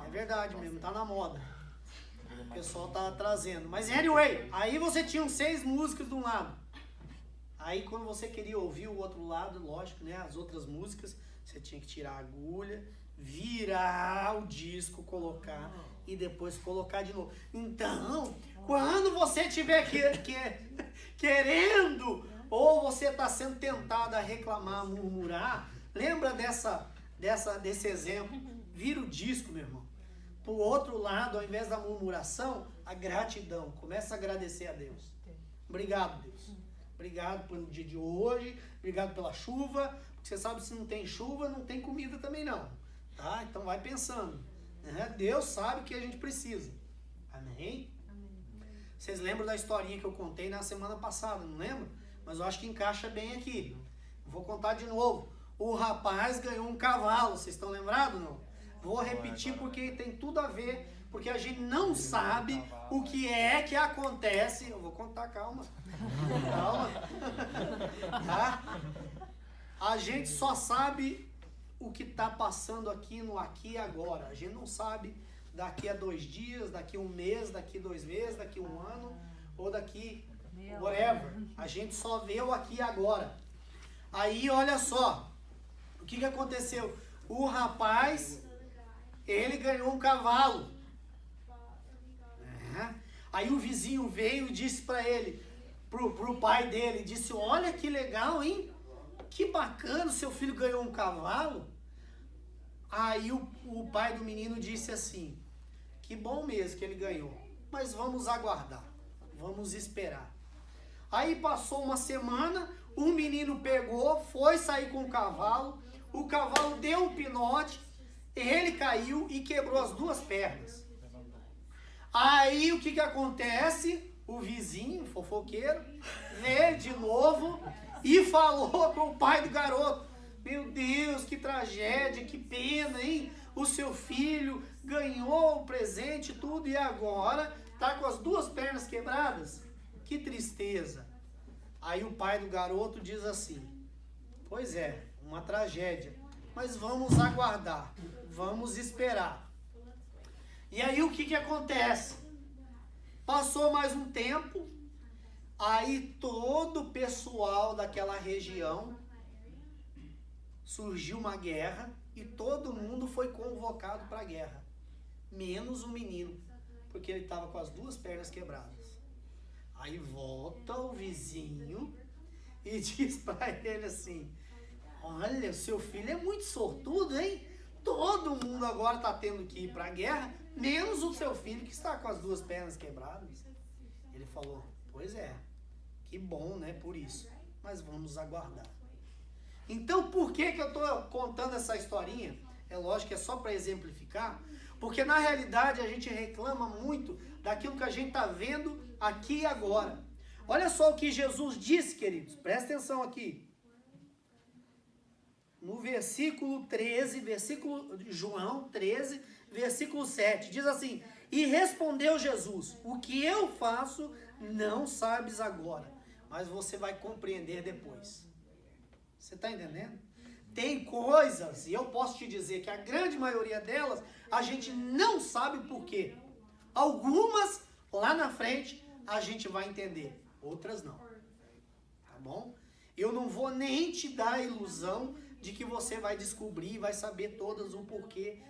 É verdade mesmo, tá na moda. O pessoal tá trazendo. Mas anyway, aí você tinha 6 músicas de um lado. Aí quando você queria ouvir o outro lado, lógico, né? As outras músicas, você tinha que tirar a agulha, virar o disco, colocar e depois colocar de novo. Então, quando você estiver querendo, ou você está sendo tentado a reclamar, murmurar, lembra desse exemplo. Vira o disco, meu irmão. Pro outro lado, ao invés da murmuração, a gratidão. Começa a agradecer a Deus. Obrigado, Deus. Obrigado pelo dia de hoje. Obrigado pela chuva. Porque você sabe, se não tem chuva, não tem comida também não. Tá? Então vai pensando. Né? Deus sabe o que a gente precisa. Amém? Vocês lembram da historinha que eu contei na semana passada, não lembro? Mas eu acho que encaixa bem aqui. Vou contar de novo. O rapaz ganhou um cavalo. Vocês estão lembrados, não? Vou repetir porque tem tudo a ver, porque a gente não sabe o que é que acontece. Eu vou contar, calma. Calma. Tá? A gente só sabe o que está passando aqui no aqui e agora. A gente não sabe daqui a 2 dias, daqui a 1 mês, daqui a 2 meses, daqui a 1 ano, ou daqui whatever. A gente só vê o aqui e agora. Aí, olha só. O que aconteceu? O rapaz, ele ganhou um cavalo. Aí o vizinho veio e disse para ele, pro pai dele, disse: olha que legal, hein? Que bacana, seu filho ganhou um cavalo. Aí o pai do menino disse assim: que bom mesmo que ele ganhou, mas vamos aguardar, vamos esperar. Aí passou uma semana, o menino pegou, foi sair com o cavalo deu um pinote, ele caiu e quebrou as 2 pernas. Aí o que acontece? O vizinho, fofoqueiro, veio de novo e falou com o pai do garoto: meu Deus, que tragédia, que pena, hein? O seu filho ganhou o presente, tudo, e agora tá com as 2 pernas quebradas? Que tristeza. Aí o pai do garoto diz assim: pois é, uma tragédia, mas vamos aguardar, vamos esperar. E aí o que acontece? Passou mais um tempo, aí todo o pessoal daquela região, surgiu uma guerra e todo mundo foi convocado para a guerra, menos o menino, porque ele estava com as 2 pernas quebradas. Aí volta o vizinho e diz para ele assim: olha, seu filho é muito sortudo, hein? Todo mundo agora está tendo que ir para a guerra, menos o seu filho que está com as 2 pernas quebradas. Ele falou: pois é, que bom, né, por isso. Mas vamos aguardar. Então, por que eu estou contando essa historinha? É lógico que é só para exemplificar, porque na realidade a gente reclama muito daquilo que a gente está vendo aqui e agora. Olha só o que Jesus disse, queridos, presta atenção aqui. No versículo 13, João 13, versículo 7, diz assim: e respondeu Jesus: o que eu faço não sabes agora, mas você vai compreender depois. Você está entendendo? Tem coisas, e eu posso te dizer que a grande maioria delas, a gente não sabe por quê. Algumas, lá na frente, a gente vai entender. Outras não. Tá bom? Eu não vou nem te dar a ilusão de que você vai descobrir e vai saber todas o porquê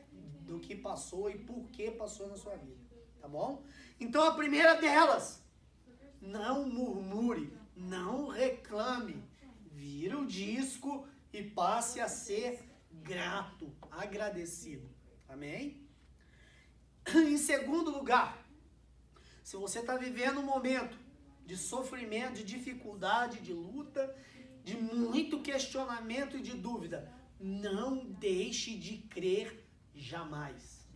do que passou e por que passou na sua vida. Tá bom? Então a primeira delas: não murmure, não reclame. Vira o disco e passe a ser grato, agradecido. Amém? Em segundo lugar, se você está vivendo um momento de sofrimento, de dificuldade, de luta, de muito questionamento e de dúvida, não deixe de crer jamais.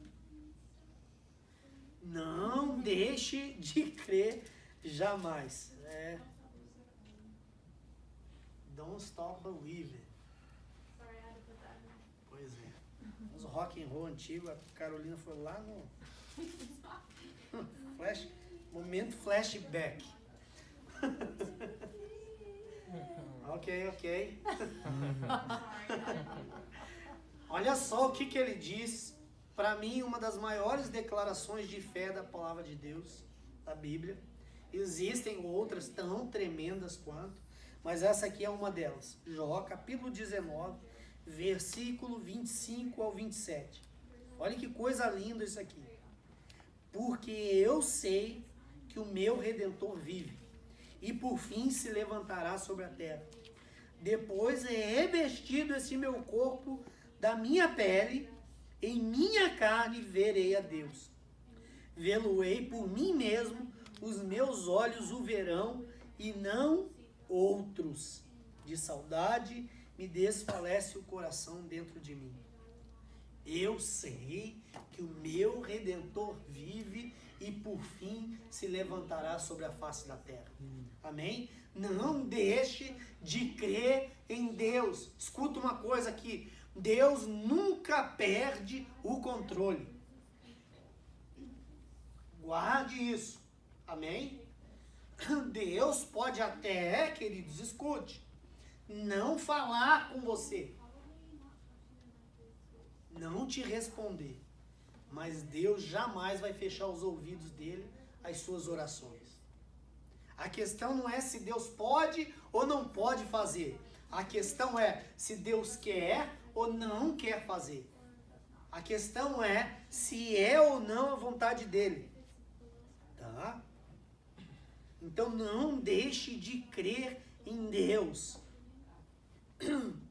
Não deixe de crer jamais. Don't stop believing. Pois é. Os rock and roll antigo, a Carolina foi lá no momento flashback. Ok. Olha só o que ele diz. Para mim, uma das maiores declarações de fé da palavra de Deus, da Bíblia. Existem outras tão tremendas quanto, mas essa aqui é uma delas. Jó, capítulo 19, versículo 25 ao 27. Olha que coisa linda isso aqui. Porque eu sei que o meu Redentor vive, e por fim se levantará sobre a terra. Depois revestido esse meu corpo da minha pele, em minha carne verei a Deus. Vê-lo-ei por mim mesmo, os meus olhos o verão, e não outros. De saudade me desfalece o coração dentro de mim. Eu sei que o meu Redentor vive e por fim se levantará sobre a face da terra. Amém? Não deixe de crer em Deus. Escuta uma coisa aqui. Deus nunca perde o controle. Guarde isso. Amém? Deus pode até, queridos, escute, não falar com você, não te responder, mas Deus jamais vai fechar os ouvidos dele às suas orações. A questão não é se Deus pode ou não pode fazer. A questão é se Deus quer ou não quer fazer. A questão é se é ou não a vontade dele. Tá? Então não deixe de crer em Deus.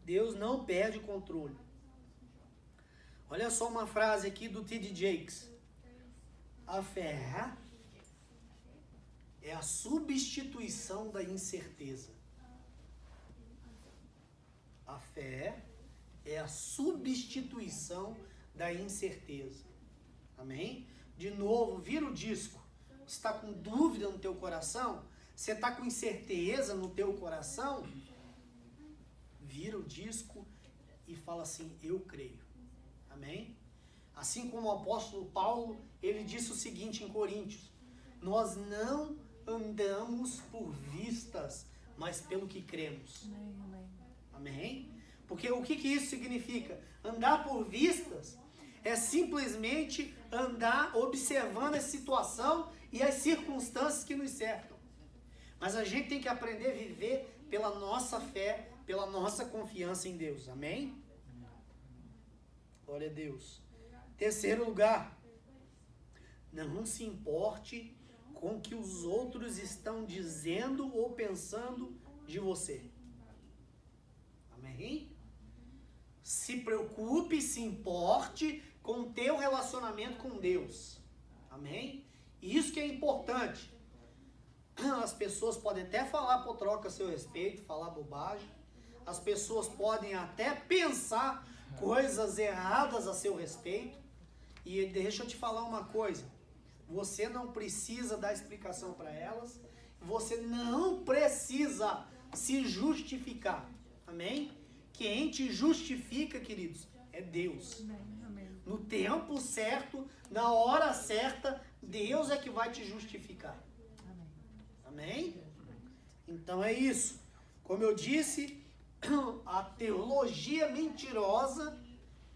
Deus não perde o controle. Olha só uma frase aqui do T.D. Jakes. A fé é a substituição da incerteza. A fé é a substituição da incerteza. Amém? De novo, vira o disco. Você está com dúvida no teu coração? Você está com incerteza no teu coração? Vira o disco e fala assim: eu creio. Amém? Assim como o apóstolo Paulo, ele disse o seguinte em Coríntios: nós não andamos por vistas, mas pelo que cremos. Amém? Porque o que isso significa? Andar por vistas é simplesmente andar observando a situação e as circunstâncias que nos cercam. Mas a gente tem que aprender a viver pela nossa fé, pela nossa confiança em Deus. Amém? Glória a Deus. Terceiro lugar, não se importe com o que os outros estão dizendo ou pensando de você. Amém? Se preocupe, se importe com o teu relacionamento com Deus. Amém? Isso que é importante. As pessoas podem até falar por troca a seu respeito, falar bobagem. As pessoas podem até pensar coisas erradas a seu respeito. E deixa eu te falar uma coisa. Você não precisa dar explicação para elas. Você não precisa se justificar. Amém? Quem te justifica, queridos, é Deus. No tempo certo, na hora certa, Deus é que vai te justificar. Amém? Então é isso. Como eu disse, a teologia mentirosa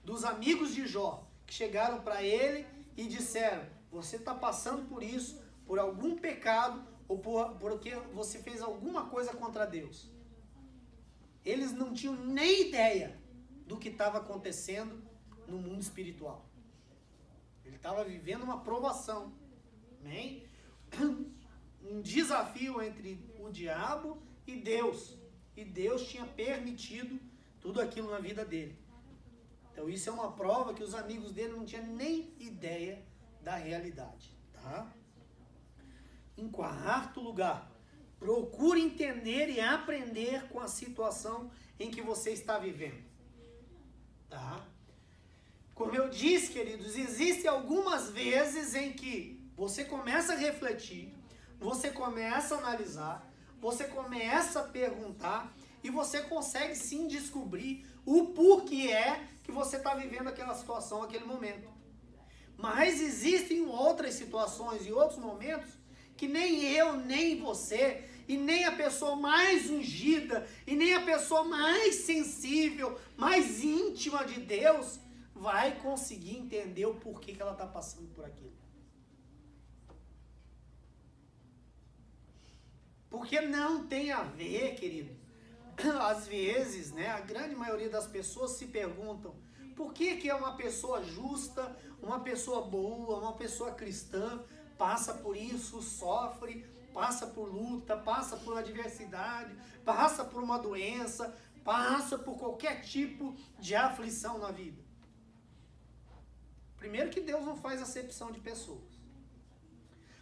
dos amigos de Jó, que chegaram para ele e disseram: você está passando por isso, por algum pecado, ou porque você fez alguma coisa contra Deus. Eles não tinham nem ideia do que estava acontecendo no mundo espiritual. Ele estava vivendo uma provação. Amém? Um desafio entre o diabo e Deus. E Deus tinha permitido tudo aquilo na vida dele. Então isso é uma prova que os amigos dele não tinham nem ideia da realidade. Tá? Em quarto lugar, procure entender e aprender com a situação em que você está vivendo. Tá? Como eu disse, queridos, existem algumas vezes em que você começa a refletir, você começa a analisar, você começa a perguntar e você consegue sim descobrir o porquê é que você está vivendo aquela situação, aquele momento. Mas existem outras situações e outros momentos que nem eu, nem você, e nem a pessoa mais ungida, e nem a pessoa mais sensível, mais íntima de Deus, vai conseguir entender o porquê que ela está passando por aquilo. Porque não tem a ver, querido. Às vezes, né, a grande maioria das pessoas se perguntam: por que uma pessoa justa, uma pessoa boa, uma pessoa cristã passa por isso, sofre, passa por luta, passa por adversidade, passa por uma doença, passa por qualquer tipo de aflição na vida? Primeiro, que Deus não faz acepção de pessoas.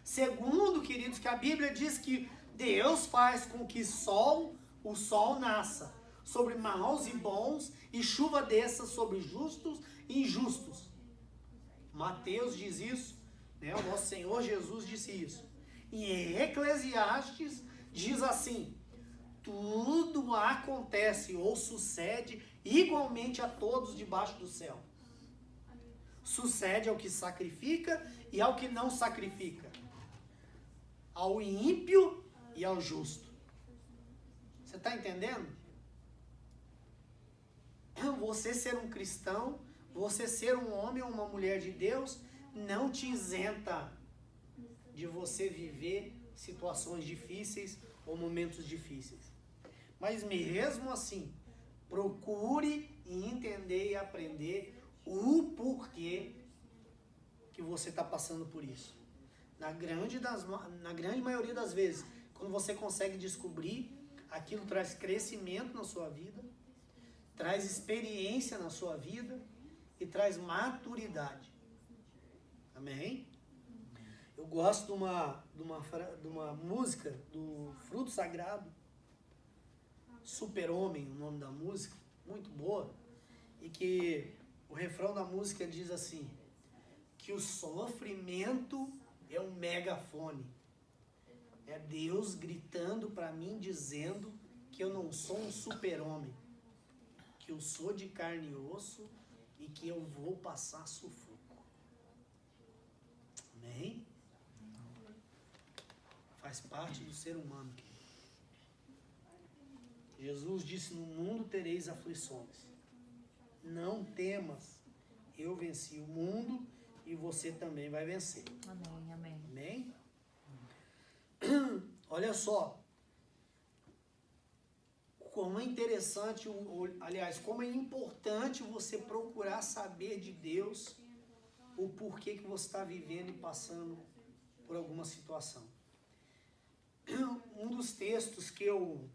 Segundo, queridos, que a Bíblia diz que Deus faz com que o sol nasça sobre maus e bons, e chuva desça sobre justos e injustos. Mateus diz isso, né? O nosso Senhor Jesus disse isso. E em Eclesiastes diz assim: tudo acontece ou sucede igualmente a todos debaixo do céu. Sucede ao que sacrifica e ao que não sacrifica, ao ímpio e ao justo. Você está entendendo? Você ser um cristão, você ser um homem ou uma mulher de Deus, não te isenta de você viver situações difíceis ou momentos difíceis. Mas mesmo assim, procure entender e aprender o porquê que você está passando por isso. Na grande maioria das vezes, quando você consegue descobrir, aquilo traz crescimento na sua vida, traz experiência na sua vida e traz maturidade. Amém? Eu gosto de uma música do Fruto Sagrado, Super-Homem, o nome da música, muito boa, e que o refrão da música diz assim: que o sofrimento é um megafone. É Deus gritando para mim, dizendo que eu não sou um super-homem, que eu sou de carne e osso e que eu vou passar sufoco. Amém? Faz parte do ser humano. Jesus disse: no mundo tereis aflições. Não temas, eu venci o mundo e você também vai vencer. Amém, amém. Amém? Olha só, como é interessante, aliás, como é importante você procurar saber de Deus o porquê que você está vivendo e passando por alguma situação. Um dos textos que eu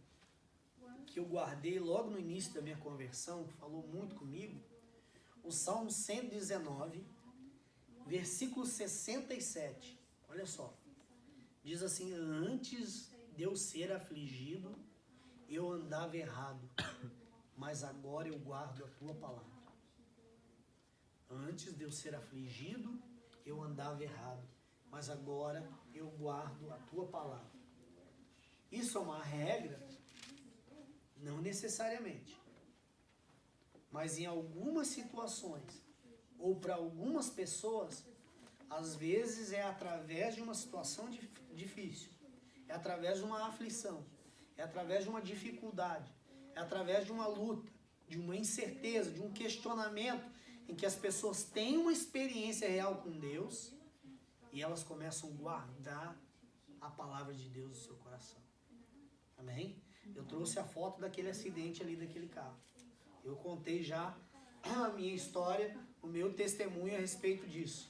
guardei logo no início da minha conversão, que falou muito comigo, o Salmo 119, versículo 67. Olha só. Diz assim: antes de eu ser afligido, eu andava errado, mas agora eu guardo a tua palavra. Antes de eu ser afligido, eu andava errado, mas agora eu guardo a tua palavra. Isso é uma regra? Não necessariamente. Mas em algumas situações, ou para algumas pessoas, às vezes é através de uma situação difícil, é através de uma aflição, é através de uma dificuldade, é através de uma luta, de uma incerteza, de um questionamento, em que as pessoas têm uma experiência real com Deus e elas começam a guardar a palavra de Deus no seu coração. Amém? Eu trouxe a foto daquele acidente ali daquele carro. Eu contei já a minha história, o meu testemunho a respeito disso.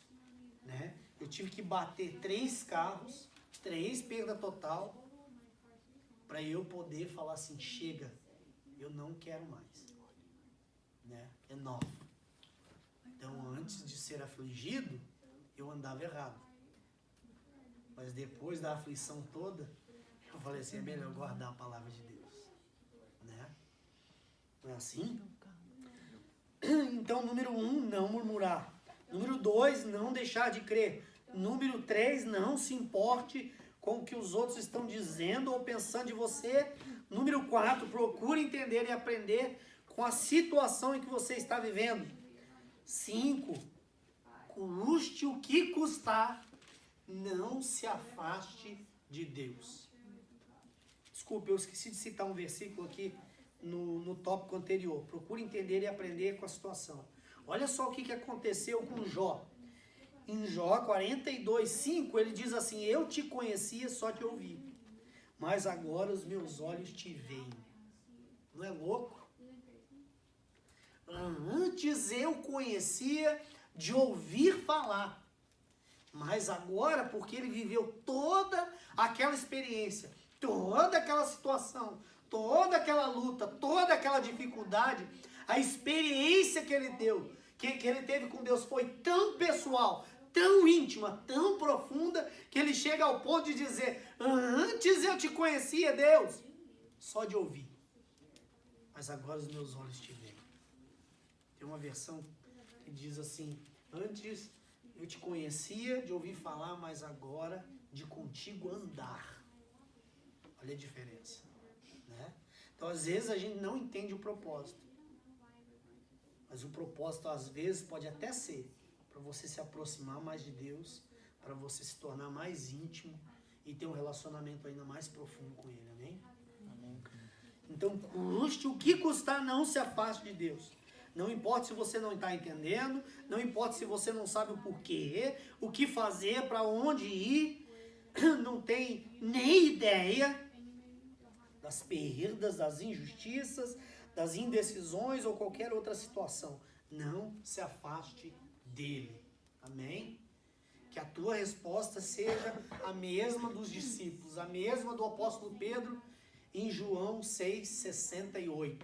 Né? Eu tive que bater 3 carros, 3 perda total, para eu poder falar assim: chega, eu não quero mais. Né? É novo. Então, antes de ser afligido, eu andava errado. Mas depois da aflição toda, eu falei assim: é melhor guardar a palavra de Deus. Né? Não é assim? Então, número 1, não murmurar. Número 2, não deixar de crer. Número 3, não se importe com o que os outros estão dizendo ou pensando de você. Número 4, procure entender e aprender com a situação em que você está vivendo. 5, custe o que custar, não se afaste de Deus. Desculpe, eu esqueci de citar um versículo aqui no tópico anterior. Procure entender e aprender com a situação. Olha só o que aconteceu com Jó. Em Jó 42:5, ele diz assim: eu te conhecia, só te ouvi, mas agora os meus olhos te veem. Não é louco? Antes eu conhecia de ouvir falar, mas agora, porque ele viveu toda aquela experiência, toda aquela situação, toda aquela luta, toda aquela dificuldade, a experiência que ele deu, que ele teve com Deus foi tão pessoal, tão íntima, tão profunda, que ele chega ao ponto de dizer: antes eu te conhecia, Deus, só de ouvir, mas agora os meus olhos te veem. Tem uma versão que diz assim: antes eu te conhecia de ouvir falar, mas agora de contigo andar. Olha a diferença, né? Então, às vezes, a gente não entende o propósito. Mas o propósito, às vezes, pode até ser para você se aproximar mais de Deus, para você se tornar mais íntimo e ter um relacionamento ainda mais profundo com Ele. Amém? Amém. Então, custe o que custar, não se afaste de Deus. Não importa se você não está entendendo, não importa se você não sabe o porquê, o que fazer, para onde ir, não tem nem ideia das perdas, das injustiças, das indecisões ou qualquer outra situação. Não se afaste dele. Amém? Que a tua resposta seja a mesma dos discípulos, a mesma do apóstolo Pedro em João 6,68.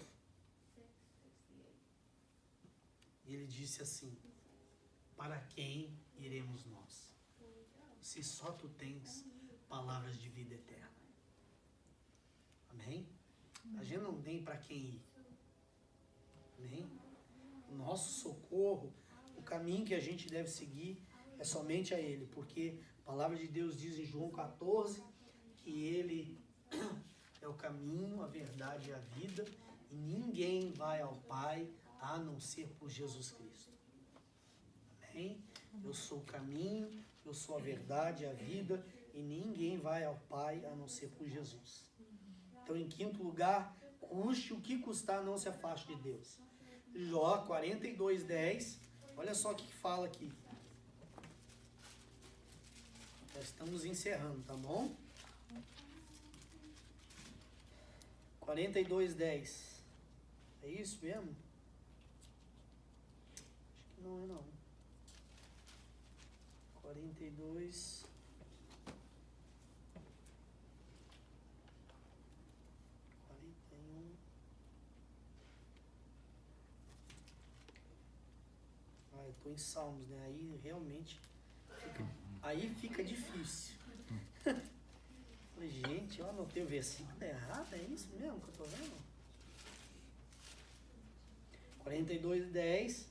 Ele disse assim: para quem iremos nós, se só tu tens palavras de vida eterna? Amém? A gente não tem para quem ir. Amém? O nosso socorro, o caminho que a gente deve seguir é somente a Ele, porque a palavra de Deus diz em João 14 que Ele é o caminho, a verdade e a vida, e ninguém vai ao Pai a não ser por Jesus Cristo. Amém? Eu sou o caminho, eu sou a verdade, a vida, e ninguém vai ao Pai a não ser por Jesus. Então, em quinto lugar, custe o que custar, não se afaste de Deus. Jó 42:10, olha só o que fala aqui. Já estamos encerrando, tá bom? 42:10. É isso mesmo? Acho que não é não. 42. eu estou em Salmos, né? Aí realmente aí fica difícil. Falei, gente, eu anotei o versículo errado, é isso mesmo que eu estou vendo? 42:10,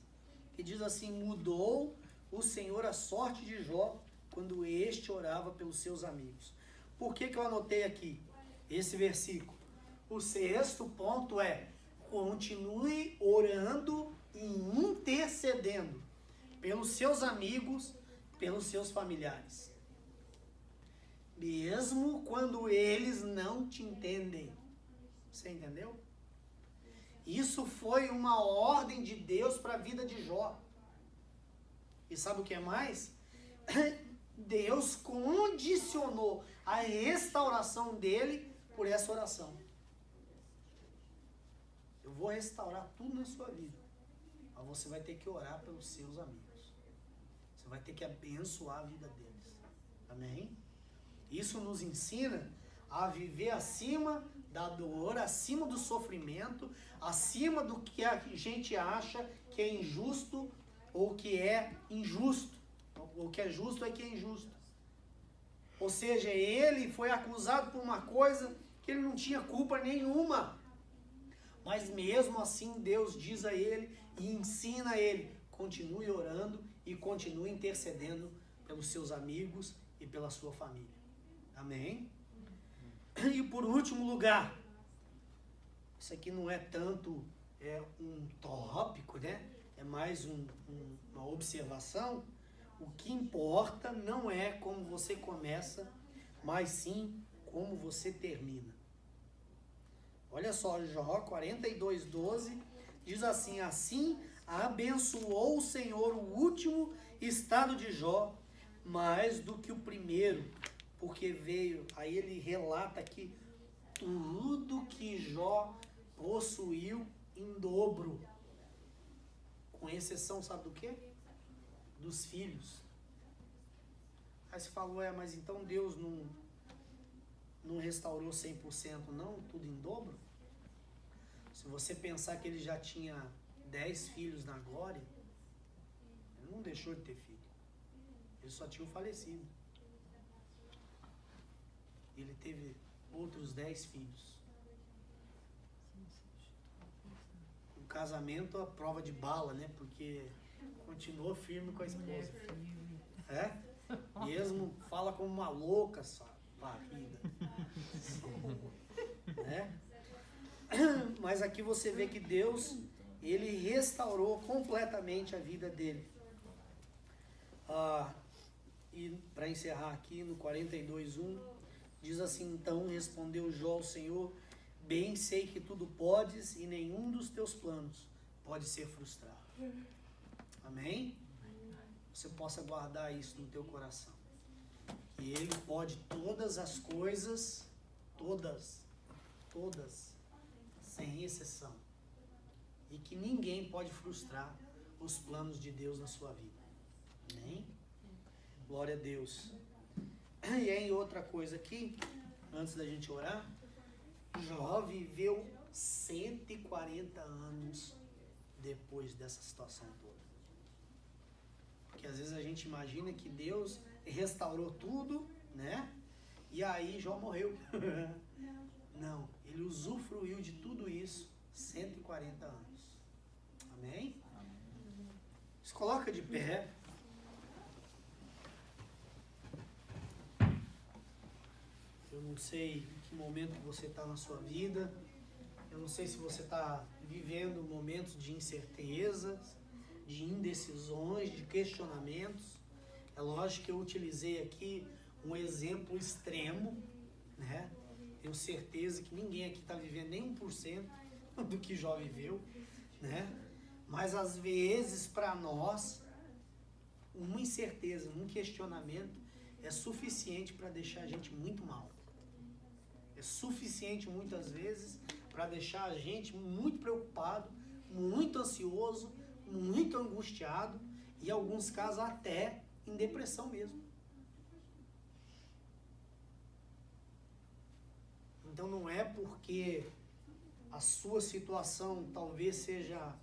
que diz assim: mudou o Senhor a sorte de Jó quando este orava pelos seus amigos. Por que eu anotei aqui esse versículo? O sexto ponto é: continue orando e intercedendo pelos seus amigos, pelos seus familiares. Mesmo quando eles não te entendem. Você entendeu? Isso foi uma ordem de Deus para a vida de Jó. E sabe o que é mais? Deus condicionou a restauração dele por essa oração. Eu vou restaurar tudo na sua vida. Mas você vai ter que orar pelos seus amigos. Você vai ter que abençoar a vida deles. Amém? Isso nos ensina a viver acima da dor, acima do sofrimento, acima do que a gente acha que é injusto ou que é injusto. O que é justo é que é injusto. Ou seja, ele foi acusado por uma coisa que ele não tinha culpa nenhuma. Mas mesmo assim Deus diz a ele e ensina a ele: continue orando e continue intercedendo pelos seus amigos e pela sua família. Amém? E por último lugar, isso aqui não é tanto um tópico, né? É mais uma observação. O que importa não é como você começa, mas sim como você termina. Olha só, Jó 42:12 diz assim: assim abençoou o Senhor o último estado de Jó, mais do que o primeiro, porque veio, aí ele relata aqui, tudo que Jó possuiu em dobro, com exceção, sabe do quê? Dos filhos. Aí você falou, mas então Deus não restaurou 100%, não? Tudo em dobro? Se você pensar que ele já tinha 10 filhos na glória, ele não deixou de ter filho. Ele só tinha falecido. Ele teve outros 10 filhos. O casamento, a prova de bala, né? Porque continuou firme com a esposa. Mesmo fala como uma louca, sua barriga. Né? Mas aqui você vê que Deus, ele restaurou completamente a vida dele. E para encerrar aqui, no 42:1, diz assim: então respondeu Jó ao Senhor: bem sei que tudo podes e nenhum dos teus planos pode ser frustrado. Amém? Você possa guardar isso no teu coração. Que ele pode todas as coisas, todas, sem exceção. E que ninguém pode frustrar os planos de Deus na sua vida. Amém? Glória a Deus. E aí outra coisa aqui, antes da gente orar, Jó viveu 140 anos depois dessa situação toda. Porque às vezes a gente imagina que Deus restaurou tudo, né? E aí Jó morreu. Não, ele usufruiu de tudo isso 140 anos. Amém? Se coloca de pé. Eu não sei em que momento você está na sua vida. Eu não sei se você está vivendo momentos de incertezas, de indecisões, de questionamentos. É lógico que eu utilizei aqui um exemplo extremo, né? Tenho certeza que ninguém aqui está vivendo nem 1% do que Jó viveu, né? Mas às vezes para nós, uma incerteza, um questionamento é suficiente para deixar a gente muito mal. É suficiente muitas vezes para deixar a gente muito preocupado, muito ansioso, muito angustiado e em alguns casos até em depressão mesmo. Então não é porque a sua situação talvez seja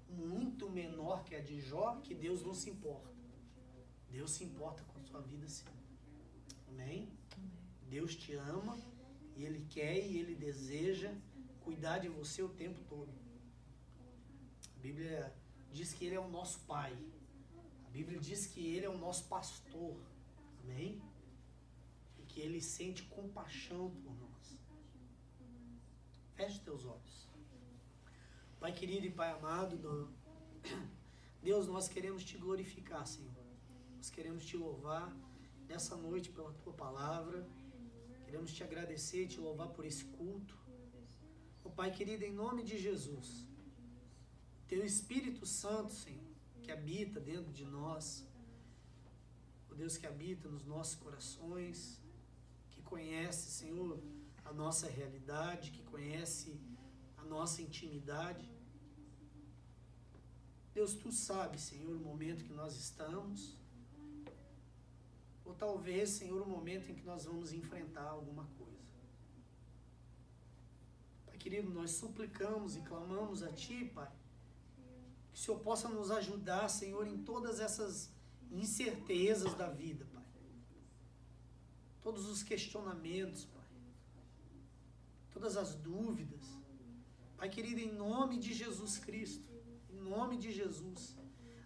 muito menor que a de Jó, que Deus não se importa. Deus se importa com a sua vida, sim. Amém? Deus te ama e Ele quer e Ele deseja cuidar de você o tempo todo. A Bíblia diz que Ele é o nosso Pai. A Bíblia diz que Ele é o nosso pastor. Amém? E que Ele sente compaixão por nós. Feche teus olhos. Pai querido e Pai amado, Deus, nós queremos Te glorificar, Senhor. Nós queremos Te louvar nessa noite pela Tua palavra. Queremos Te agradecer e Te louvar por esse culto. Oh, Pai querido, em nome de Jesus, Teu Espírito Santo, Senhor, que habita dentro de nós, o Deus que habita nos nossos corações, que conhece, Senhor, a nossa realidade, que conhece a nossa intimidade. Deus, Tu sabes, Senhor, o momento que nós estamos, ou talvez, Senhor, o momento em que nós vamos enfrentar alguma coisa. Pai querido, nós suplicamos e clamamos a Ti, Pai, que o Senhor possa nos ajudar, Senhor, em todas essas incertezas da vida, Pai. Todos os questionamentos, Pai. Todas as dúvidas. Pai querido, em nome de Jesus Cristo, em nome de Jesus,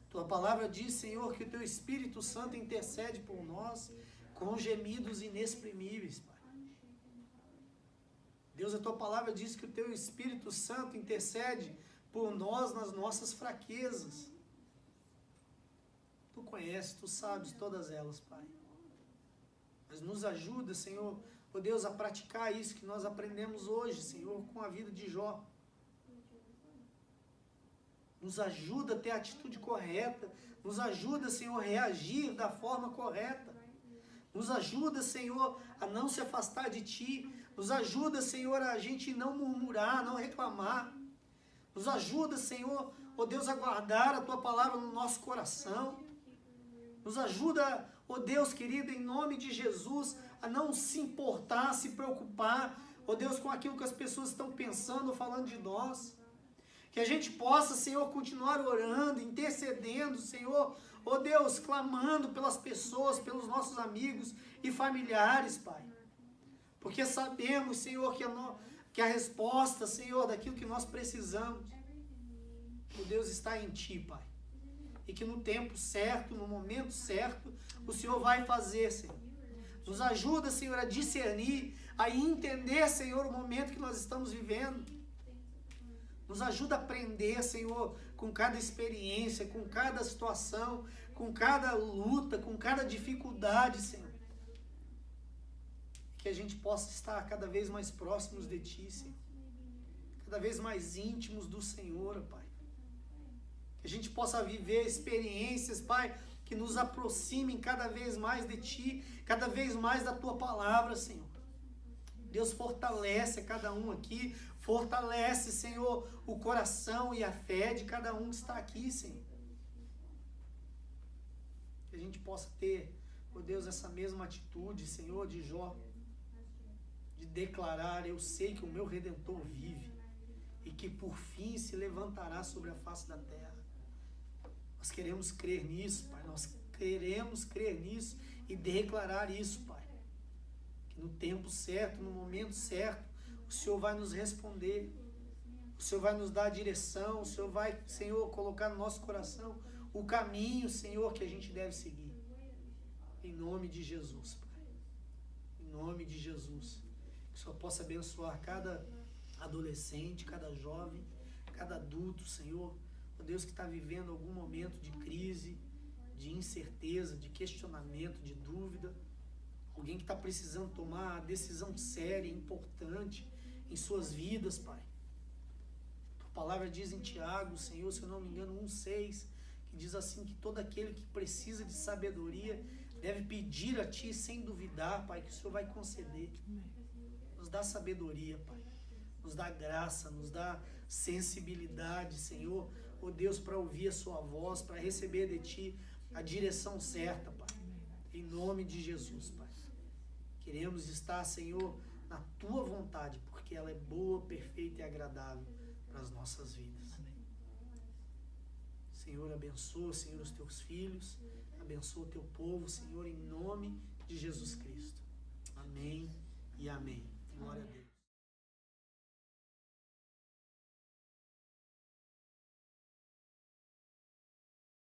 Tua palavra diz, Senhor, que o Teu Espírito Santo intercede por nós com gemidos inexprimíveis, Pai. Deus, a Tua palavra diz que o Teu Espírito Santo intercede por nós nas nossas fraquezas. Tu conheces, Tu sabes todas elas, Pai. Mas nos ajuda, Senhor, ó Deus, a praticar isso que nós aprendemos hoje, Senhor, com a vida de Jó. Nos ajuda a ter a atitude correta. Nos ajuda, Senhor, a reagir da forma correta. Nos ajuda, Senhor, a não se afastar de Ti. Nos ajuda, Senhor, a gente não murmurar, não reclamar. Nos ajuda, Senhor, ó Deus, a guardar a Tua palavra no nosso coração. Nos ajuda, ó Deus querido, em nome de Jesus, a não se importar, se preocupar, ó Deus, com aquilo que as pessoas estão pensando ou falando de nós. Que a gente possa, Senhor, continuar orando, intercedendo, Senhor, ó Deus, clamando pelas pessoas, pelos nossos amigos e familiares, Pai. Porque sabemos, Senhor, que a resposta, Senhor, daquilo que nós precisamos, ó Deus, está em Ti, Pai. E que no tempo certo, no momento certo, o Senhor vai fazer, Senhor. Nos ajuda, Senhor, a discernir, a entender, Senhor, o momento que nós estamos vivendo. Nos ajuda a aprender, Senhor, com cada experiência, com cada situação, com cada luta, com cada dificuldade, Senhor. Que a gente possa estar cada vez mais próximos de Ti, Senhor. Cada vez mais íntimos do Senhor, Pai. Que a gente possa viver experiências, Pai, que nos aproximem cada vez mais de Ti, cada vez mais da Tua palavra, Senhor. Deus, fortalece a cada um aqui, fortalece, Senhor, o coração e a fé de cada um que está aqui, Senhor. Que a gente possa ter, ó Deus, essa mesma atitude, Senhor, de Jó, de declarar, eu sei que o meu Redentor vive e que por fim se levantará sobre a face da terra. Nós queremos crer nisso, Pai, nós queremos crer nisso e declarar isso, Pai. Que no tempo certo, no momento certo, o Senhor vai nos responder, o Senhor vai nos dar a direção, o Senhor vai, Senhor, colocar no nosso coração o caminho, Senhor, que a gente deve seguir. Em nome de Jesus, Pai. Em nome de Jesus. Que o Senhor possa abençoar cada adolescente, cada jovem, cada adulto, Senhor. Ó Deus, que está vivendo algum momento de crise, de incerteza, de questionamento, de dúvida. Alguém que está precisando tomar a decisão séria, importante em suas vidas, Pai. A palavra diz em Tiago, Senhor, se eu não me engano, 1,6, que diz assim, que todo aquele que precisa de sabedoria deve pedir a Ti sem duvidar, Pai, que o Senhor vai conceder. Nos dá sabedoria, Pai. Nos dá graça, nos dá sensibilidade, Senhor, ó Deus, para ouvir a Sua voz, para receber de Ti a direção certa, Pai. Em nome de Jesus, Pai. Queremos estar, Senhor, na Tua vontade, porque ela é boa, perfeita e agradável para as nossas vidas. Amém. abençoa, Senhor, os teus filhos, abençoa o teu povo, Senhor, em nome de Jesus Cristo. Amém.